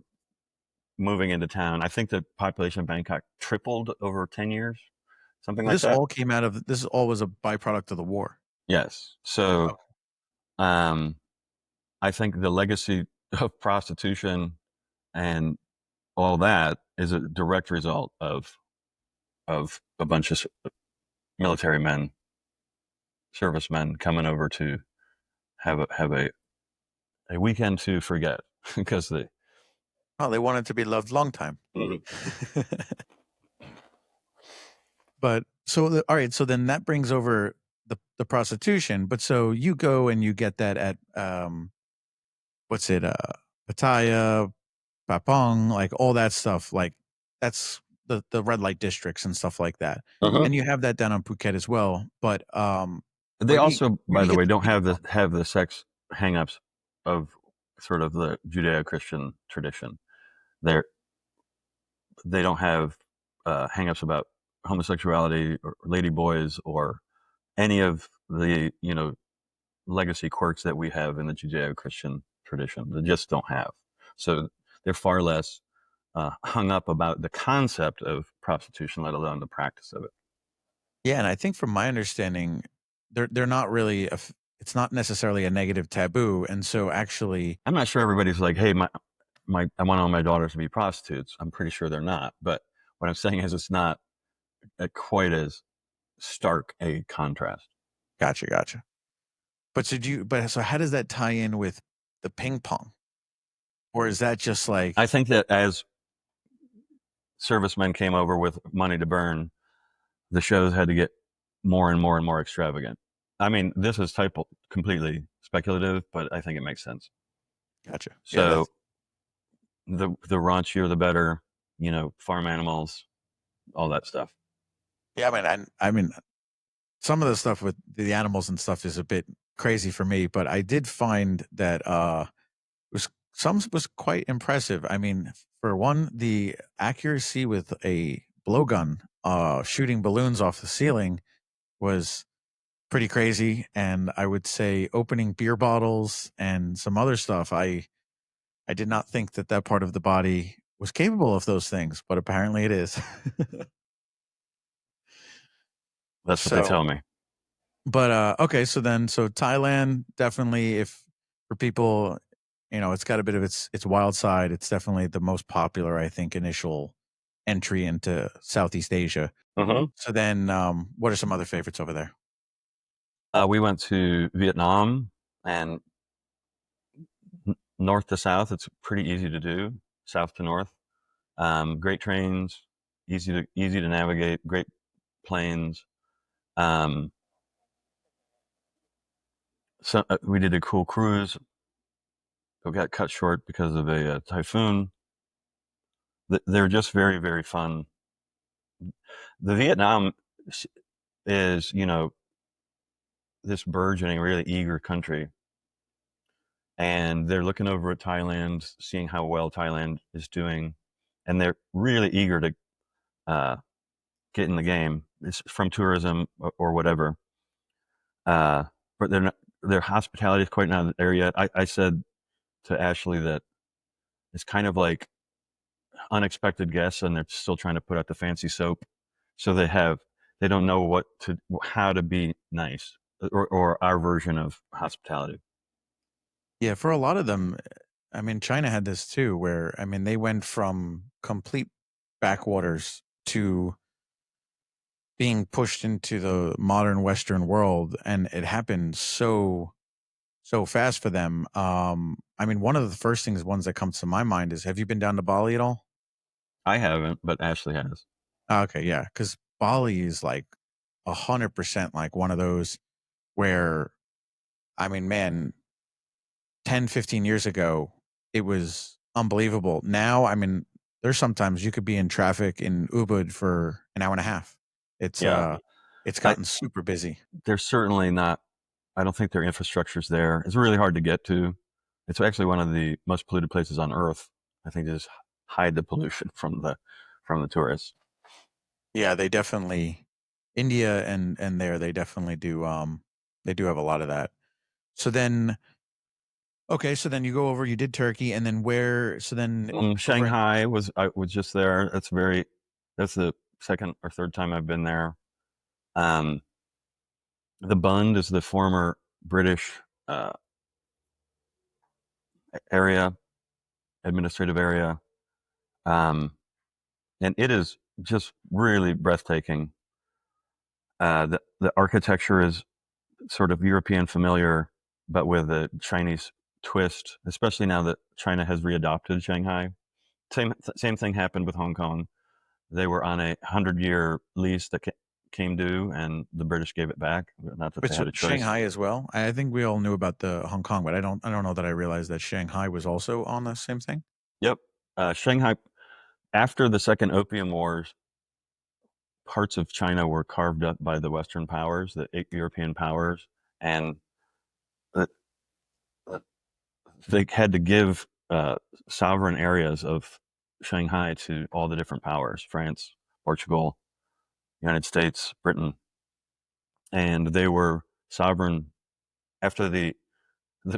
moving into town. I think the population of Bangkok tripled over 10 years, something like This that. all came out of this all was a byproduct of the war. Yes. So Oh, um, I think the legacy of prostitution and all that is a direct result of a bunch of military men, servicemen coming over to have a weekend to forget because they. oh, they wanted to be loved long time. Mhm. But so all right, so then that brings over the prostitution. But so you go and you get that at what's it Pattaya, Papong, like all that stuff. Like that's the red light districts and stuff like that. Uh-huh. And you have that down on Phuket as well. But They also, where by do you the get way, the don't pink have from? the sex hangups of sort of the Judeo-Christian tradition. They're they don't have hangups about homosexuality or lady boys or any of the legacy quirks that we have in the Judeo-Christian tradition. They just don't have. So they're far less hung up about the concept of prostitution, let alone the practice of it. Yeah, and I think from my understanding, they're not really it's not necessarily a negative taboo, and so actually, I'm not sure everybody's like, hey, my I want all my daughters to be prostitutes. I'm pretty sure they're not. But what I'm saying is it's not quite as stark a contrast. gotcha. But so how does that tie in with the ping pong? Or is that just I like, think that as servicemen came over with money to burn, the shows had to get more and more and more extravagant. I mean, this is completely speculative, but I think it makes sense. gotcha. Yeah, So the raunchier the better, farm animals, all that stuff. yeah, I mean, some of the stuff with the animals and stuff is a bit crazy for me, but I did find that was some was quite impressive. I mean, for one, the accuracy with a blowgun shooting balloons off the ceiling was pretty crazy. And I would say opening beer bottles and some other stuff, I did not think that that part of the body was capable of those things, but apparently it is. That's what they So, tell me. but okay, so Thailand definitely, if for people, it's got a bit of its wild side. It's definitely the most popular, I think, initial entry into Southeast Asia. Uh-huh. So then, what are some other favorites over there? We went to Vietnam, and north to south, it's pretty easy to do. South to north, great trains, easy to navigate, great planes. Um, so we did a cool cruise. It got cut short because of a typhoon. They're just very, very fun. The Vietnam is, this burgeoning, really eager country, and they're looking over at Thailand, seeing how well Thailand is doing, and they're really eager to uh, get in the game. It's from tourism or whatever, but their hospitality is quite not there yet. I said to Ashley that it's kind of like unexpected guests, and they're still trying to put out the fancy soap, so they don't know how to be nice, or our version of hospitality. Yeah, for a lot of them, I mean, China had this too, where I mean, they went from complete backwaters to being pushed into the modern Western world, and it happened so fast for them. I mean, one of the first ones that comes to my mind is, have you been down to Bali at all? I haven't, but Ashley has. Okay, yeah, because Bali is like 100% like one of those where, I mean, man, 10, 15 years ago, it was unbelievable. Now, I mean, there's sometimes you could be in traffic in Ubud for an hour and a half. It's Yeah, uh it's I, gotten super busy. they're certainly not. I don't think their infrastructure's there. It's really hard to get to. It's actually one of the most polluted places on Earth. I think they just hide the pollution from the tourists. Yeah, they definitely India and there they do have a lot of that. So then okay, so then you go over, you did Turkey, and then where so then over in Shanghai was I was just there. That's the second or third time I've been there. Um, the Bund is the former British uh, area, administrative area, um, and it is just really breathtaking. The architecture is sort of European familiar, but with a Chinese twist, especially now that China has readopted Shanghai. Same thing happened with Hong Kong. They were on a 100-year lease that came due, and the British gave it back. Not that wait, they so had a choice. Shanghai as well. I think we all knew about the Hong Kong, but I don't know that I realized that Shanghai was also on the same thing. Yep. Shanghai, after the Second Opium Wars, parts of China were carved up by the Western powers, the eight European powers, and uh, they had to give sovereign areas of Shanghai to all the different powers: France, Portugal, United States, Britain, and they were sovereign after the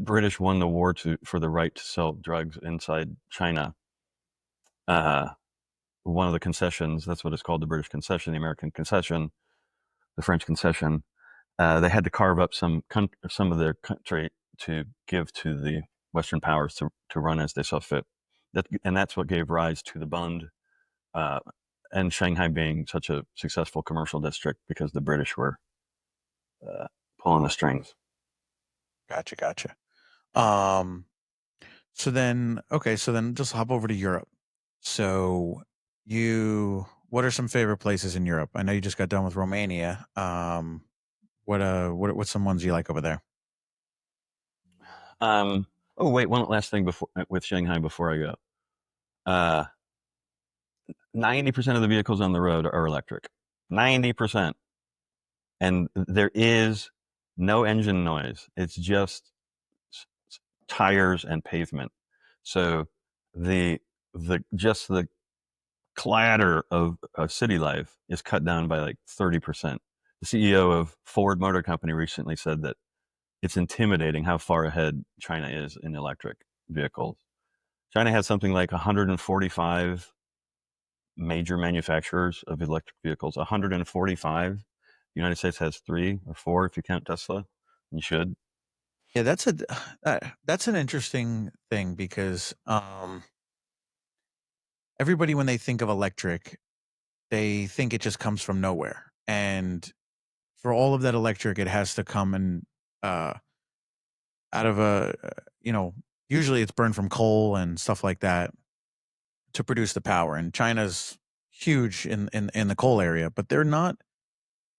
British won the war for the right to sell drugs inside China. Uh, One of the concessions, that's what it's called, the British concession, the American concession, the French concession. They had to carve up some of their country to give to the Western powers to run as they saw fit. And that's what gave rise to the Bund, uh, and Shanghai being such a successful commercial district because the British were uh, pulling the strings. Gotcha, gotcha. Um, so then, okay, so then just hop over to Europe. So what are some favorite places in Europe? I know you just got done with Romania. What's some ones you like over there? Um, oh wait, one last thing before with Shanghai before I go. Uh, 90% of the vehicles on the road are electric. 90%. And there is no engine noise. It's just tires and pavement. So the the clatter of city life is cut down by like 30%. The CEO of Ford Motor Company recently said that it's intimidating how far ahead China is in electric vehicles. China has something like 145 major manufacturers of electric vehicles. 145. The United States has three or four if you count Tesla. You should. Yeah, that's an interesting thing because everybody when they think of electric, they think it just comes from nowhere. And for all of that electric, it has to come and uh, out of you know, usually it's burned from coal and stuff like that to produce the power. And China's huge in the coal area, but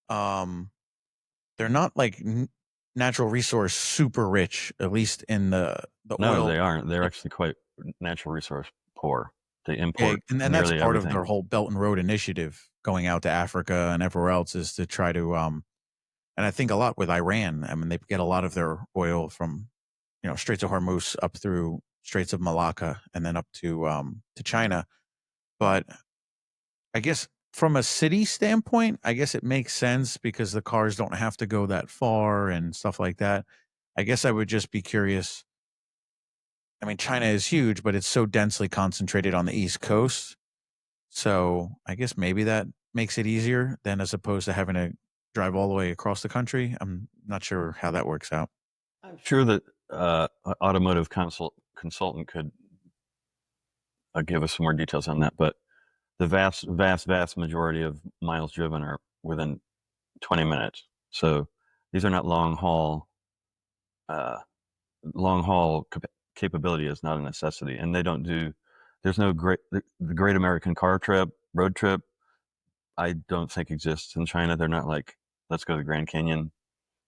um, they're not like natural resource super rich, at least in the No, oil. they aren't. They're actually quite natural resource poor. They Yeah, import and that's nearly part of their everything. whole Belt and Road initiative going out to Africa and everywhere else is to try to and I think a lot with Iran. I mean, they get a lot of their oil from, you know, Straits of Hormuz up through Straits of Malacca and then up to China. But I guess from a city standpoint, I guess it makes sense because the cars don't have to go that far and stuff like that. I guess I would just be curious. I mean, China is huge, but it's so densely concentrated on the East Coast. So I guess maybe that makes it easier than as opposed to having to drive all the way across the country. I'm not sure how that works out. I'm sure that an automotive consultant could give us some more details on that, but the vast majority of miles driven are within 20 minutes. So these are not uh, long haul capability is not a necessity, and they don't do. There's no the Great American Car Trip road trip. I don't think exists in China. They're not like, let's go to the Grand Canyon,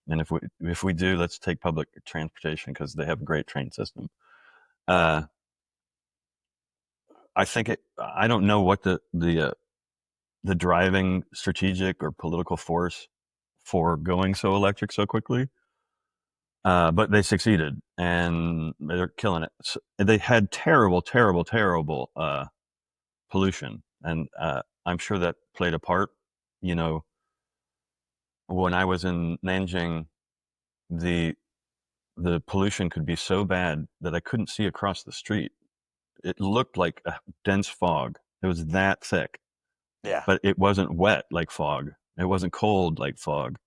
and if we do, let's take public transportation because they have a great train system. Uh, I think I don't know what the driving strategic or political force for going so electric so quickly. But they succeeded and they're killing it. So they had terrible, terrible, terrible pollution, and I'm sure that played a part. You know, when I was in Nanjing, the the pollution could be so bad that I couldn't see across the street. It looked like a dense fog. It was that thick, Yeah. but it wasn't wet like fog. It wasn't cold like fog.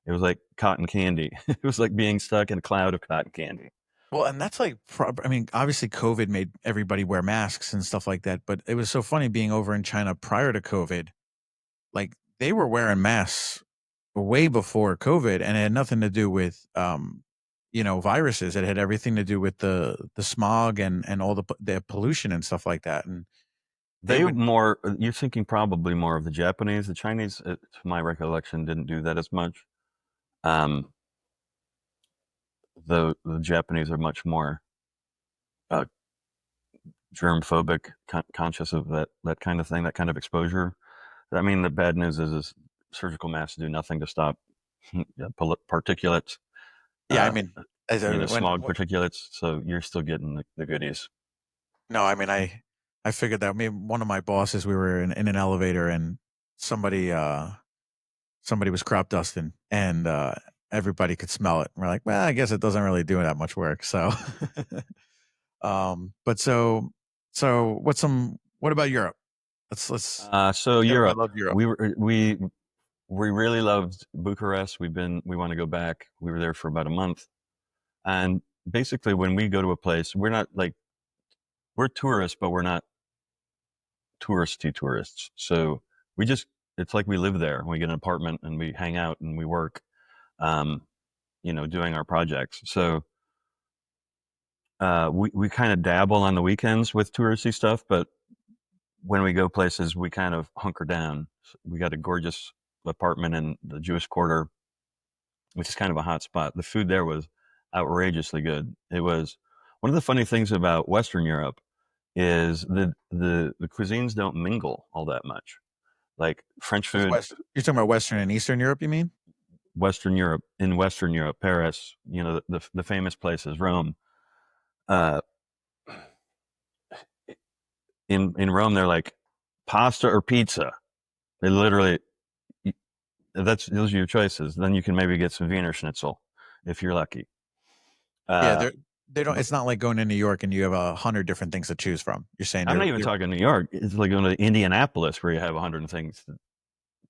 It was like cotton candy. It was like being stuck in a cloud of cotton candy. Well, and that's like, I mean, obviously, COVID made everybody wear masks and stuff like that. But it was so funny being over in China prior to COVID. Like they were wearing masks way before COVID, and it had nothing to do with, viruses. It had everything to do with the smog and all the pollution and stuff like that. And they They would, more, you're thinking probably more of the Japanese. The Chinese, to my recollection, didn't do that as much. Um, the Japanese are much more uh, germ phobic, conscious of that kind of thing, that kind of exposure. I mean, the bad news is surgical masks do nothing to stop particulates, yeah, I uh, mean, as a, smog particulates. So you're still getting the goodies. no, I mean, I figured that. I mean, one of my bosses, we were in an elevator, and somebody somebody was crop dusting, and everybody could smell it. And we're like, well, I guess it doesn't really do that much work. So, but what about Europe? Let's So everybody Europe, loves Europe. we really loved Bucharest. We want to go back. We were there for about a month, and basically, when we go to a place, we're not like we're tourists, but we're not touristy tourists. So we just it's like we live there. We get an apartment and we hang out and we work, um, doing our projects. So we kind of dabble on the weekends with touristy stuff, but when we go places, we kind of hunker down. We got a gorgeous apartment in the Jewish Quarter, which is kind of a hot spot. The food there was outrageously good. It was one of the funny things about Western Europe is the cuisines don't mingle all that much. Like French That's food, West. You're talking about Western and Eastern Europe, you mean? Western Europe, Paris, the famous places, Rome. Uh, in Rome, they're like pasta or pizza. They literally those are your choices. Then you can maybe get some Wiener Schnitzel if you're lucky. Yeah, Uh, they don't. but It's not like going to New York and you have 100 different things to choose from. You're saying I'm not even you're talking New York. It's like going to Indianapolis where you have 100 things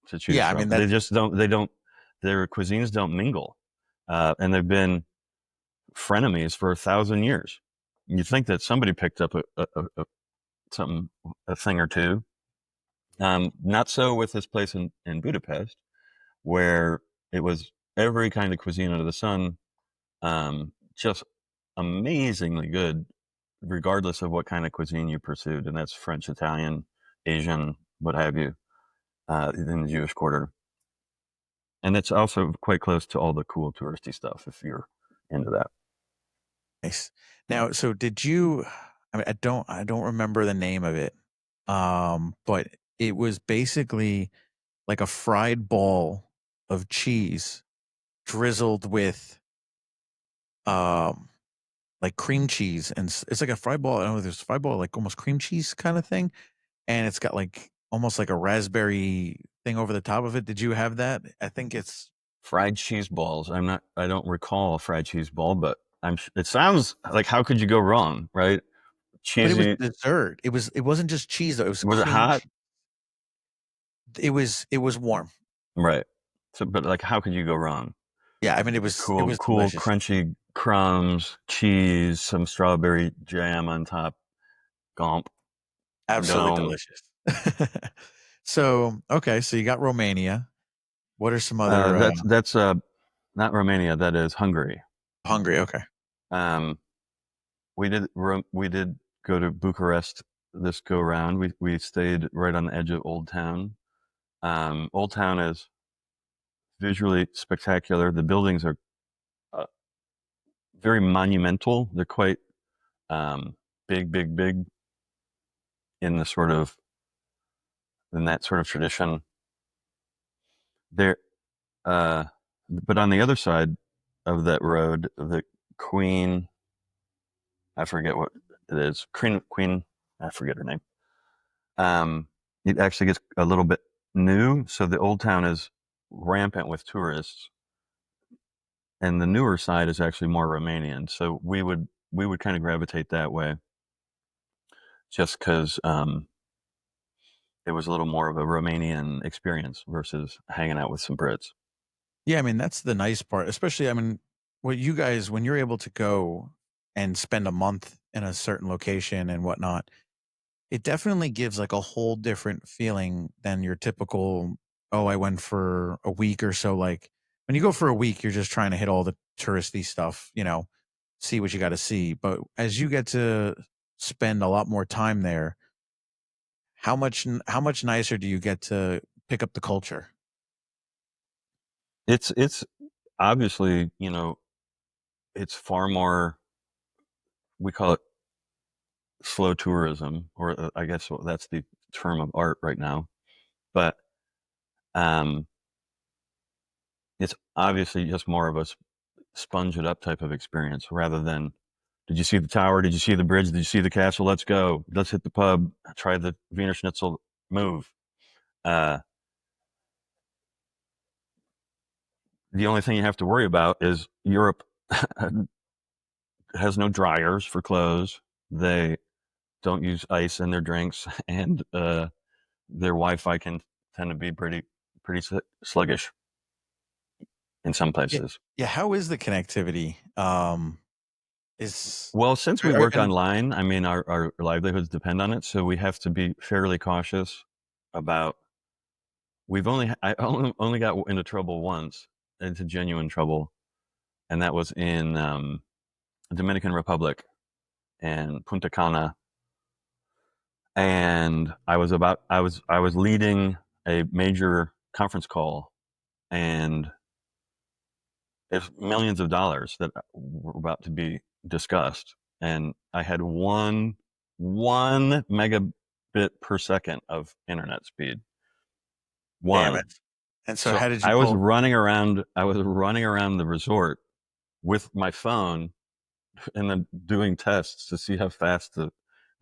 to choose yeah. I mean from. that. They just don't. They don't. Their cuisines don't mingle, and they've been frenemies for 1,000 years. You think that somebody picked up something, a thing or two. Not so with this place in Budapest, where it was every kind of cuisine under the sun, just amazingly good, regardless of what kind of cuisine you pursued, and that's French, Italian, Asian, what have you, in the Jewish Quarter. And it's also quite close to all the cool touristy stuff if you're into that. Nice. Now, so did you? I mean, I don't remember the name of it. But it was basically like a fried ball of cheese drizzled with um like cream cheese, and it's like a fried ball. I don't know if there's a fried ball like almost cream cheese kind of thing, and it's got like almost like a raspberry thing over the top of it. Did you have that? I think it's Fried cheese balls. I don't recall a fried cheese ball, but it sounds like how could you go wrong, right? but it was Cheesy. dessert. It wasn't just cheese though. It was Was it cream hot? cheese. It was warm. Right. So, but like, how could you go wrong? Yeah, I mean it was Cool, delicious. crunchy crumbs, cheese, some strawberry jam on top. Gomp, Absolutely dome. delicious. So, okay, so you got Romania. What are some other That's not Romania. That is Hungary. hungry? Okay. Um, we did go to Bucharest this go round. We stayed right on the edge of Old Town. Old Town is visually spectacular. The buildings are uh, very monumental. They're quite big, big, big, in the sort of in that sort of tradition. There, but on the other side of that road, the Queen, I forget what it is, Queen, I forget her name. Um, it actually gets a little bit new, so the old town is rampant with tourists, and the newer side is actually more Romanian. So we would kind of gravitate that way, just because it was a little more of a Romanian experience versus hanging out with some Brits. Yeah, I mean, that's the nice part, especially, I mean, what you guys when you're able to go and spend a month in a certain location and whatnot, it definitely gives, like, a whole different feeling than your typical, "Oh, I went for a week or so," like, when you go for a week, you're just trying to hit all the touristy stuff, see what you gotta see, but as you get to spend a lot more time there, how much nicer do you get to pick up the culture? It's obviously, it's far more, we call it slow tourism, or I guess that's the term of art right now. But um, it's obviously just more of a sponge it up type of experience rather than, did you see the tower? Did you see the bridge? Did you see the castle? Let's go. Let's hit the pub. Try the Wiener Schnitzel. Move. Uh, the only thing you have to worry about is Europe has no dryers for clothes. They don't use ice in their drinks, and their Wi-Fi can tend to be pretty sluggish in some Yeah. places. Yeah, how is the connectivity? Is Well, since we are work and online, I mean, our livelihoods depend on it, so we have to be fairly cautious about. I only got into trouble once, into genuine trouble, and that was in Dominican Republic and Punta Cana, and I was leading a major conference call, and it's millions of dollars that were about to be discussed, and I had one megabit per second of internet speed. damn One. it. And so So how did you I was pull running around. I was running around the resort with my phone and then doing tests to see how fast the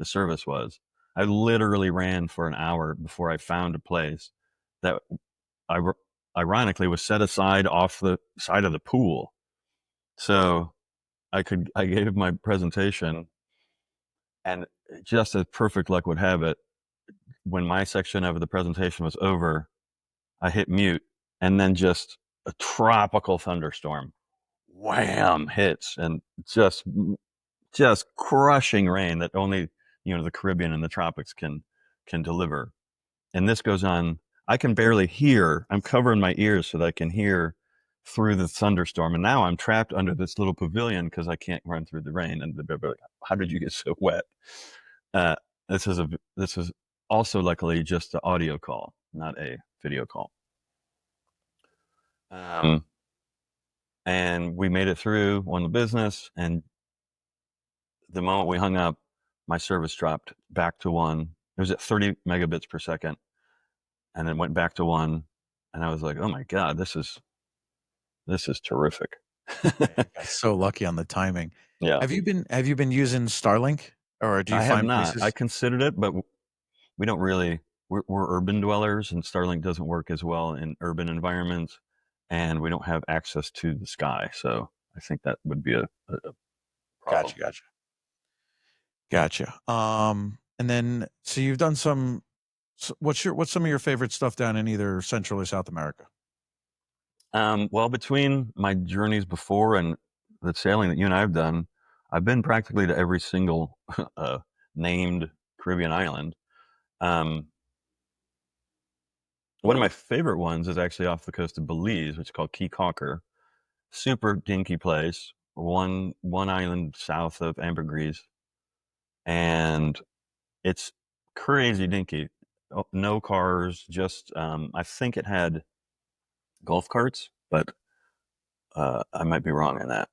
service was. I literally ran for an hour before I found a place that I ironically was set aside off the side of the pool. So I gave my presentation, and just as perfect luck would have it, when my section of the presentation was over, I hit mute, and then just a tropical thunderstorm, wham, hits, and just crushing rain that only the Caribbean and the tropics can deliver. And this goes on. I can barely hear. I'm covering my ears so that I can hear through the thunderstorm. And now I'm trapped under this little pavilion because I can't run through the rain. And they're like, "How did you get so wet?" Uh, this is also luckily just an audio call, not a video call. Um, and we made it through, won the business, and the moment we hung up, my service dropped back to one. It was at 30 megabits per second, and then went back to one. And I was like, "Oh my god, this is terrific." Man, you got so lucky on the timing. Yeah, Have you been using Starlink, or do you I have find not. I places? considered it, but we don't really. We're urban dwellers, and Starlink doesn't work as well in urban environments, and we don't have access to the sky. So I think that would be a problem. Gotcha, gotcha. Gotcha. And then so you've done some what's some of your favorite stuff down in either Central or South America? Well, between my journeys before and the sailing that you and I have done, I've been practically to every single named Caribbean island. Um, one of my favorite ones is actually off the coast of Belize, which is called Key Caulker. Super dinky place, one island south of Ambergris, and it's crazy dinky. No cars, just I think it had golf carts, but I might be wrong in that.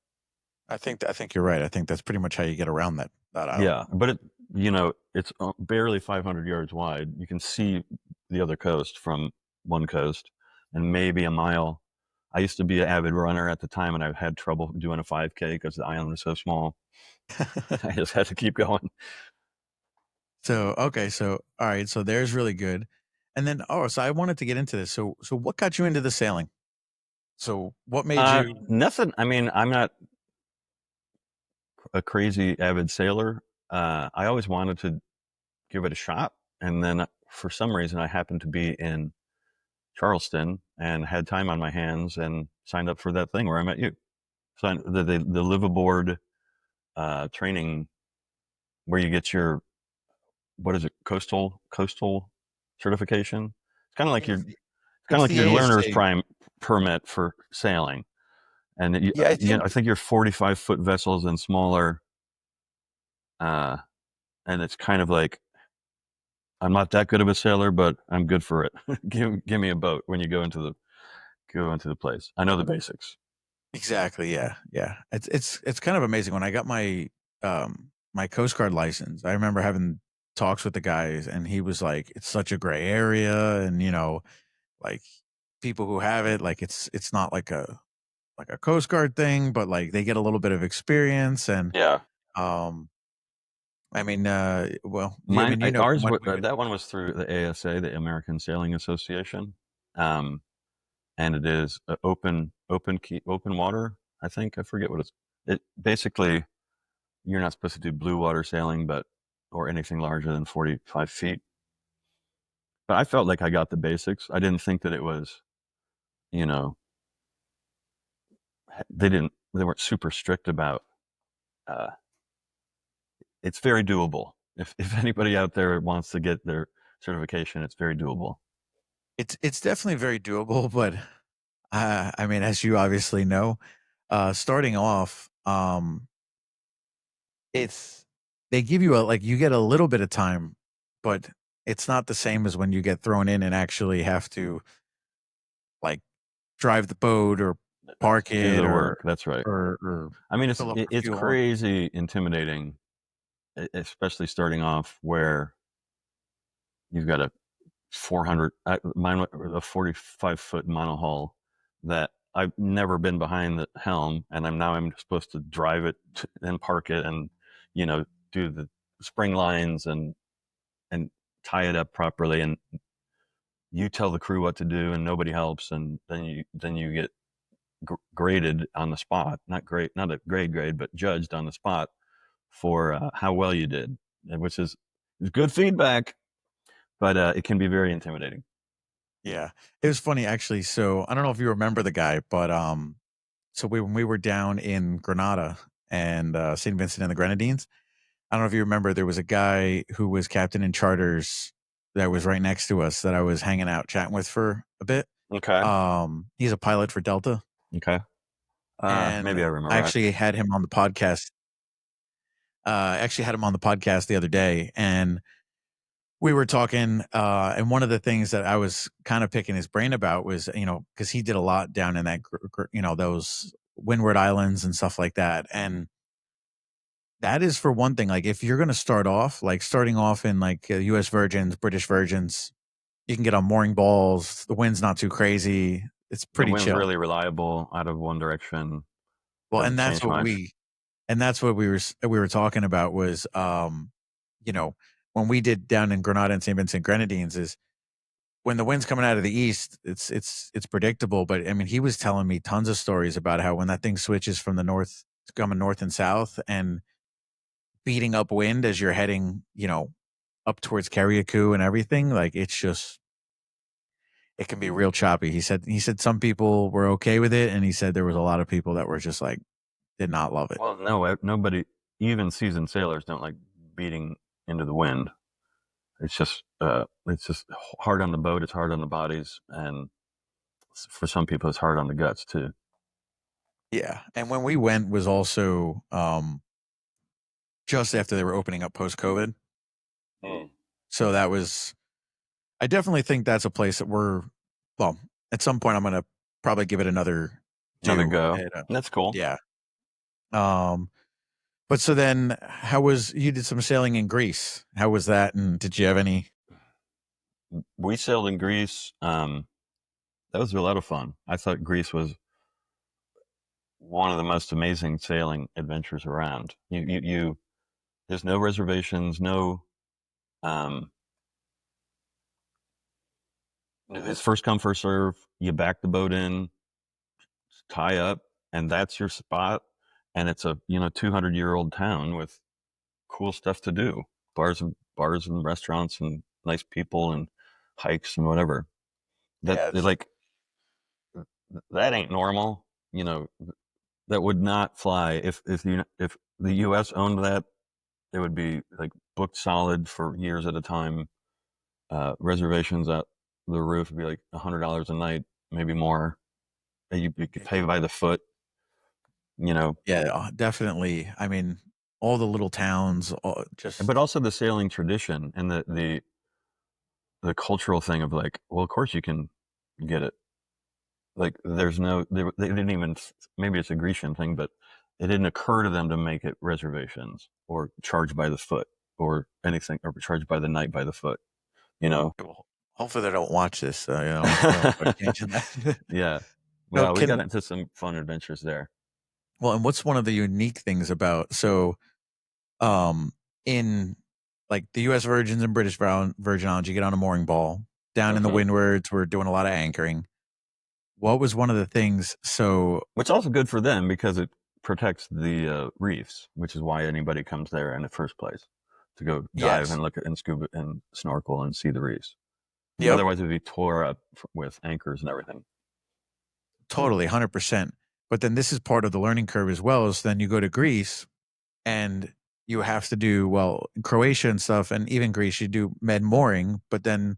I think you're right. I think that's pretty much how you get around that island. Yeah, but it's barely 500 yards wide. You can see the other coast from one coast, and maybe a mile. I used to be an avid runner at the time, and I had trouble doing a 5K because the island was so small. I just had to keep going. So, okay, so all right, so there's really good. And then so I wanted to get into this. So what got you into the sailing? So what made you Nothing. I mean, I'm not a crazy avid sailor. I always wanted to give it a shot, and then for some reason, I happened to be in Charleston and had time on my hands and signed up for that thing where I met you. So the live aboard training where you get your, what is it, coastal certification. It's kind of like it's your the it's kind of it's like the your learner's ASA. prime permit for sailing. And Yeah, I think I think you're 45-foot vessels and smaller, uh, and it's kind of like, I'm not that good of a sailor, but I'm good for it. Give me a boat when you go into the place. I know the basics. exactly, yeah, yeah. It's kind of amazing. When I got my Coast Guard license, I remember having talks with the guys, and he was like, "It's such a gray area, and like people who have it, like it's not like a Coast Guard thing, but like they get a little bit of experience." And Yeah. um, I mean, well, yeah, I Mine, mean, from ours, when we went. that one was through the ASA, the American Sailing Association, um, and it is open water. I think I forget what it's. It basically, you're not supposed to do blue water sailing, but or anything larger than 45 feet. But I felt like I got the basics. I didn't think that it was, you know, they weren't super strict about. Uh, it's very doable. If anybody out there wants to get their certification, it's very doable. It's definitely very doable, but I mean, as you obviously know, starting off, it's they give you you get a little bit of time, but it's not the same as when you get thrown in and actually have to like drive the boat or park Do it the or work. That's right. or I mean, fill up for it's fuel. crazy intimidating, especially starting off where you've got a 400, mine a 45-foot monohull that I've never been behind the helm, and I'm supposed to drive it and park it, and you know do the spring lines and tie it up properly, and you tell the crew what to do, and nobody helps, and then you get graded on the spot, not a grade, but judged on the spot for how well you did, which is good feedback, but it can be very intimidating. Yeah, it was funny actually. So I don't know if you remember the guy, but so when we were down in Granada and Saint Vincent and the Grenadines, I don't know if you remember, there was a guy who was captain in charters that was right next to us that I was hanging out chatting with for a bit. Okay. He's a pilot for Delta, Okay. and Maybe I I remember. actually had him on the podcast. I actually had him on the podcast the other day, and we were talking. And one of the things that I was kind of picking his brain about was, because he did a lot down in those Windward Islands and stuff like that, and that is for one thing. Like, if you're going to start off, like starting off in U.S. Virgins, British Virgins, you can get on mooring balls. The wind's not too crazy. It's The pretty wind's chill. really reliable out of one direction. Well, Doesn't change much. and that's what we were talking about was, you know, when we did down in Grenada and St. Vincent Grenadines, is when the wind's coming out of the east, it's predictable. But I mean, he was telling me tons of stories about how when that thing switches from the north, it's coming north and south and beating up wind as you're heading, up towards Carriacou and everything. Like it can be real choppy. He said some people were okay with it, and he said there was a lot of people that were just like did not love it. Well, no, nobody, even seasoned sailors, don't like beating into the wind. It's just hard on the boat. It's hard on the bodies, and for some people, it's hard on the guts too. Yeah, and when we went was also just after they were opening up post COVID, Mm. so that was. I definitely think that's a place that well, at some point I'm gonna probably give it another Another do. go. That's cool. Yeah. Um, But so then, how was you did some sailing in Greece? How was that? And did you have any? We sailed in Greece. That was a lot of fun. I thought Greece was one of the most amazing sailing adventures around. There's no reservations, no. Um, it's first come first serve. You back the boat in, tie up, and that's your spot. And it's a 200-year-old town with cool stuff to do, bars and restaurants and nice people and hikes and whatever. That Yeah, like that ain't normal. That would not fly if the U.S. owned that. It would be like booked solid for years at a time. Reservations at the roof would be like $100 a night, maybe more. You could pay by the foot. You know, yeah, definitely. I mean, all the little towns, but just also the sailing tradition and the cultural thing of like, well, of course you can get it. Like, they didn't even, maybe it's a Grecian thing, but it didn't occur to them to make it reservations or charge by the foot or anything, or charge by the night by the foot, you know? well, hopefully they don't watch this. We don't start changing that. Yeah. So Well, we got into some fun adventures there. and what's one of the unique things about um in like the U.S. Virgins and British Virgin Islands, you get on a mooring ball. Down in the Hmm. windwards, we're doing a lot of anchoring. What was one of the things? So Which is also good for them because it protects the reefs, which is why anybody comes there in the first place, to go dive yes, and look at and scuba and snorkel and see the reefs. yep, Otherwise, it would be tore up with anchors and everything. totally, 100%. But then this is part of the learning curve as well. Is then you go to Greece and you have to do well Croatia and stuff, and even Greece, you do med mooring. But then,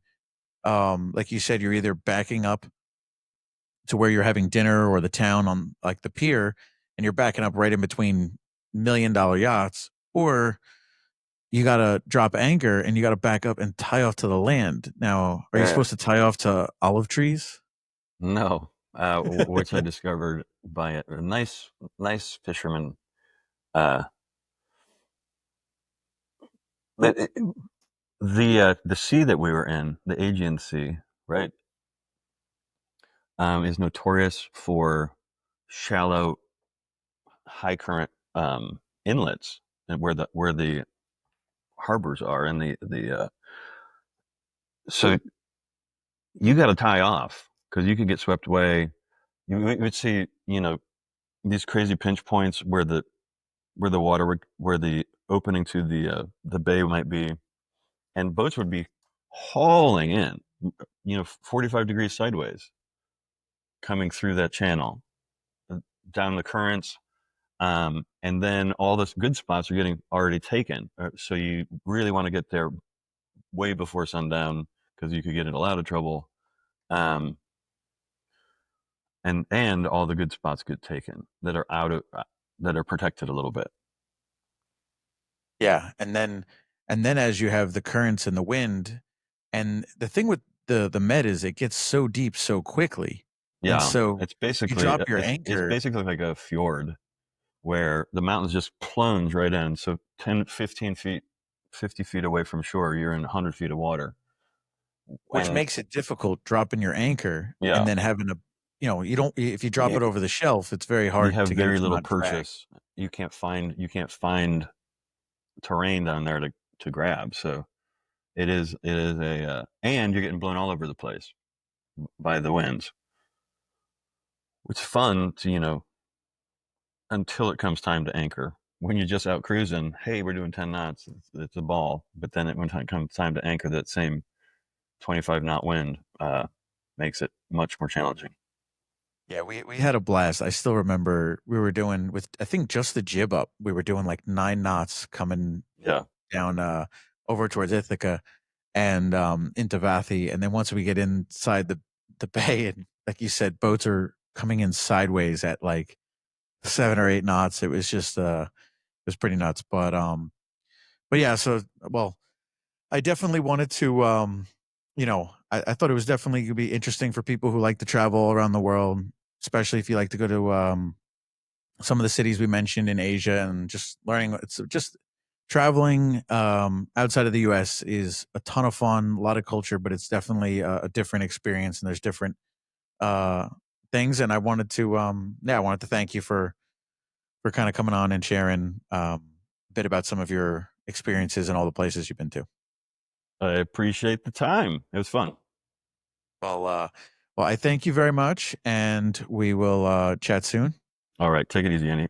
like you said, you're either backing up to where you're having dinner or the town on like the pier, and you're backing up right in between $1 million yachts, or you got to drop anchor and you got to back up and tie off to the land. Now, are you Yeah. supposed to tie off to olive trees? No, which I discovered by a nice fisherman. Uh, the the sea that we were in, the Aegean Sea, right, is notorious for shallow, high current inlets, and where the harbors are, and the so you got to tie off because you could get swept away. You would see, these crazy pinch points where the water where the opening to the bay might be, and boats would be hauling in, 45 degrees sideways, coming through that channel, down the currents, and then all the good spots are getting already taken. So you really want to get there way before sundown because you could get in a lot of trouble. Um, and all the good spots get taken that are protected a little bit. Yeah, and then as you have the currents and the wind, and the thing with the med is it gets so deep so quickly, and Yeah, so it's you basically drop your it's anchor, basically like a fjord where the mountains just plunge right in. So 10, 15 feet, 50 feet away from shore, you're in 100 feet of water. which And makes it difficult dropping your anchor and yeah, then having a you don't if you drop you, it over the shelf, it's very you hard have to get it very to little not drag. purchase. You can't find terrain down there to grab. So it is and you're getting blown all over the place by the winds. It's fun to, until it comes time to anchor. When you're just out cruising, hey, we're doing 10 knots, it's a ball. But then when it comes time to anchor, that same 25 knot wind makes it much more challenging. Yeah, we had a blast. I still remember we were doing with I think just the jib up. We were doing like 9 knots coming Yeah. down over towards Ithaca and into Vathi, and then once we get inside the bay and like you said boats are coming in sideways at like 7 or 8 knots. It was just it was pretty nuts. But yeah, so well, I definitely wanted to I thought it was definitely gonna be interesting for people who like to travel around the world, especially if you like to go to some of the cities we mentioned in Asia, and just learning. It's just traveling outside of the U.S. is a ton of fun, a lot of culture, but it's definitely a different experience, and there's different uh, things. And I wanted to, I wanted to thank you for kind of coming on and sharing a bit about some of your experiences and all the places you've been to. I appreciate the time. It was fun. Well, I thank you very much, and we will chat soon. All right, take it easy, Annie.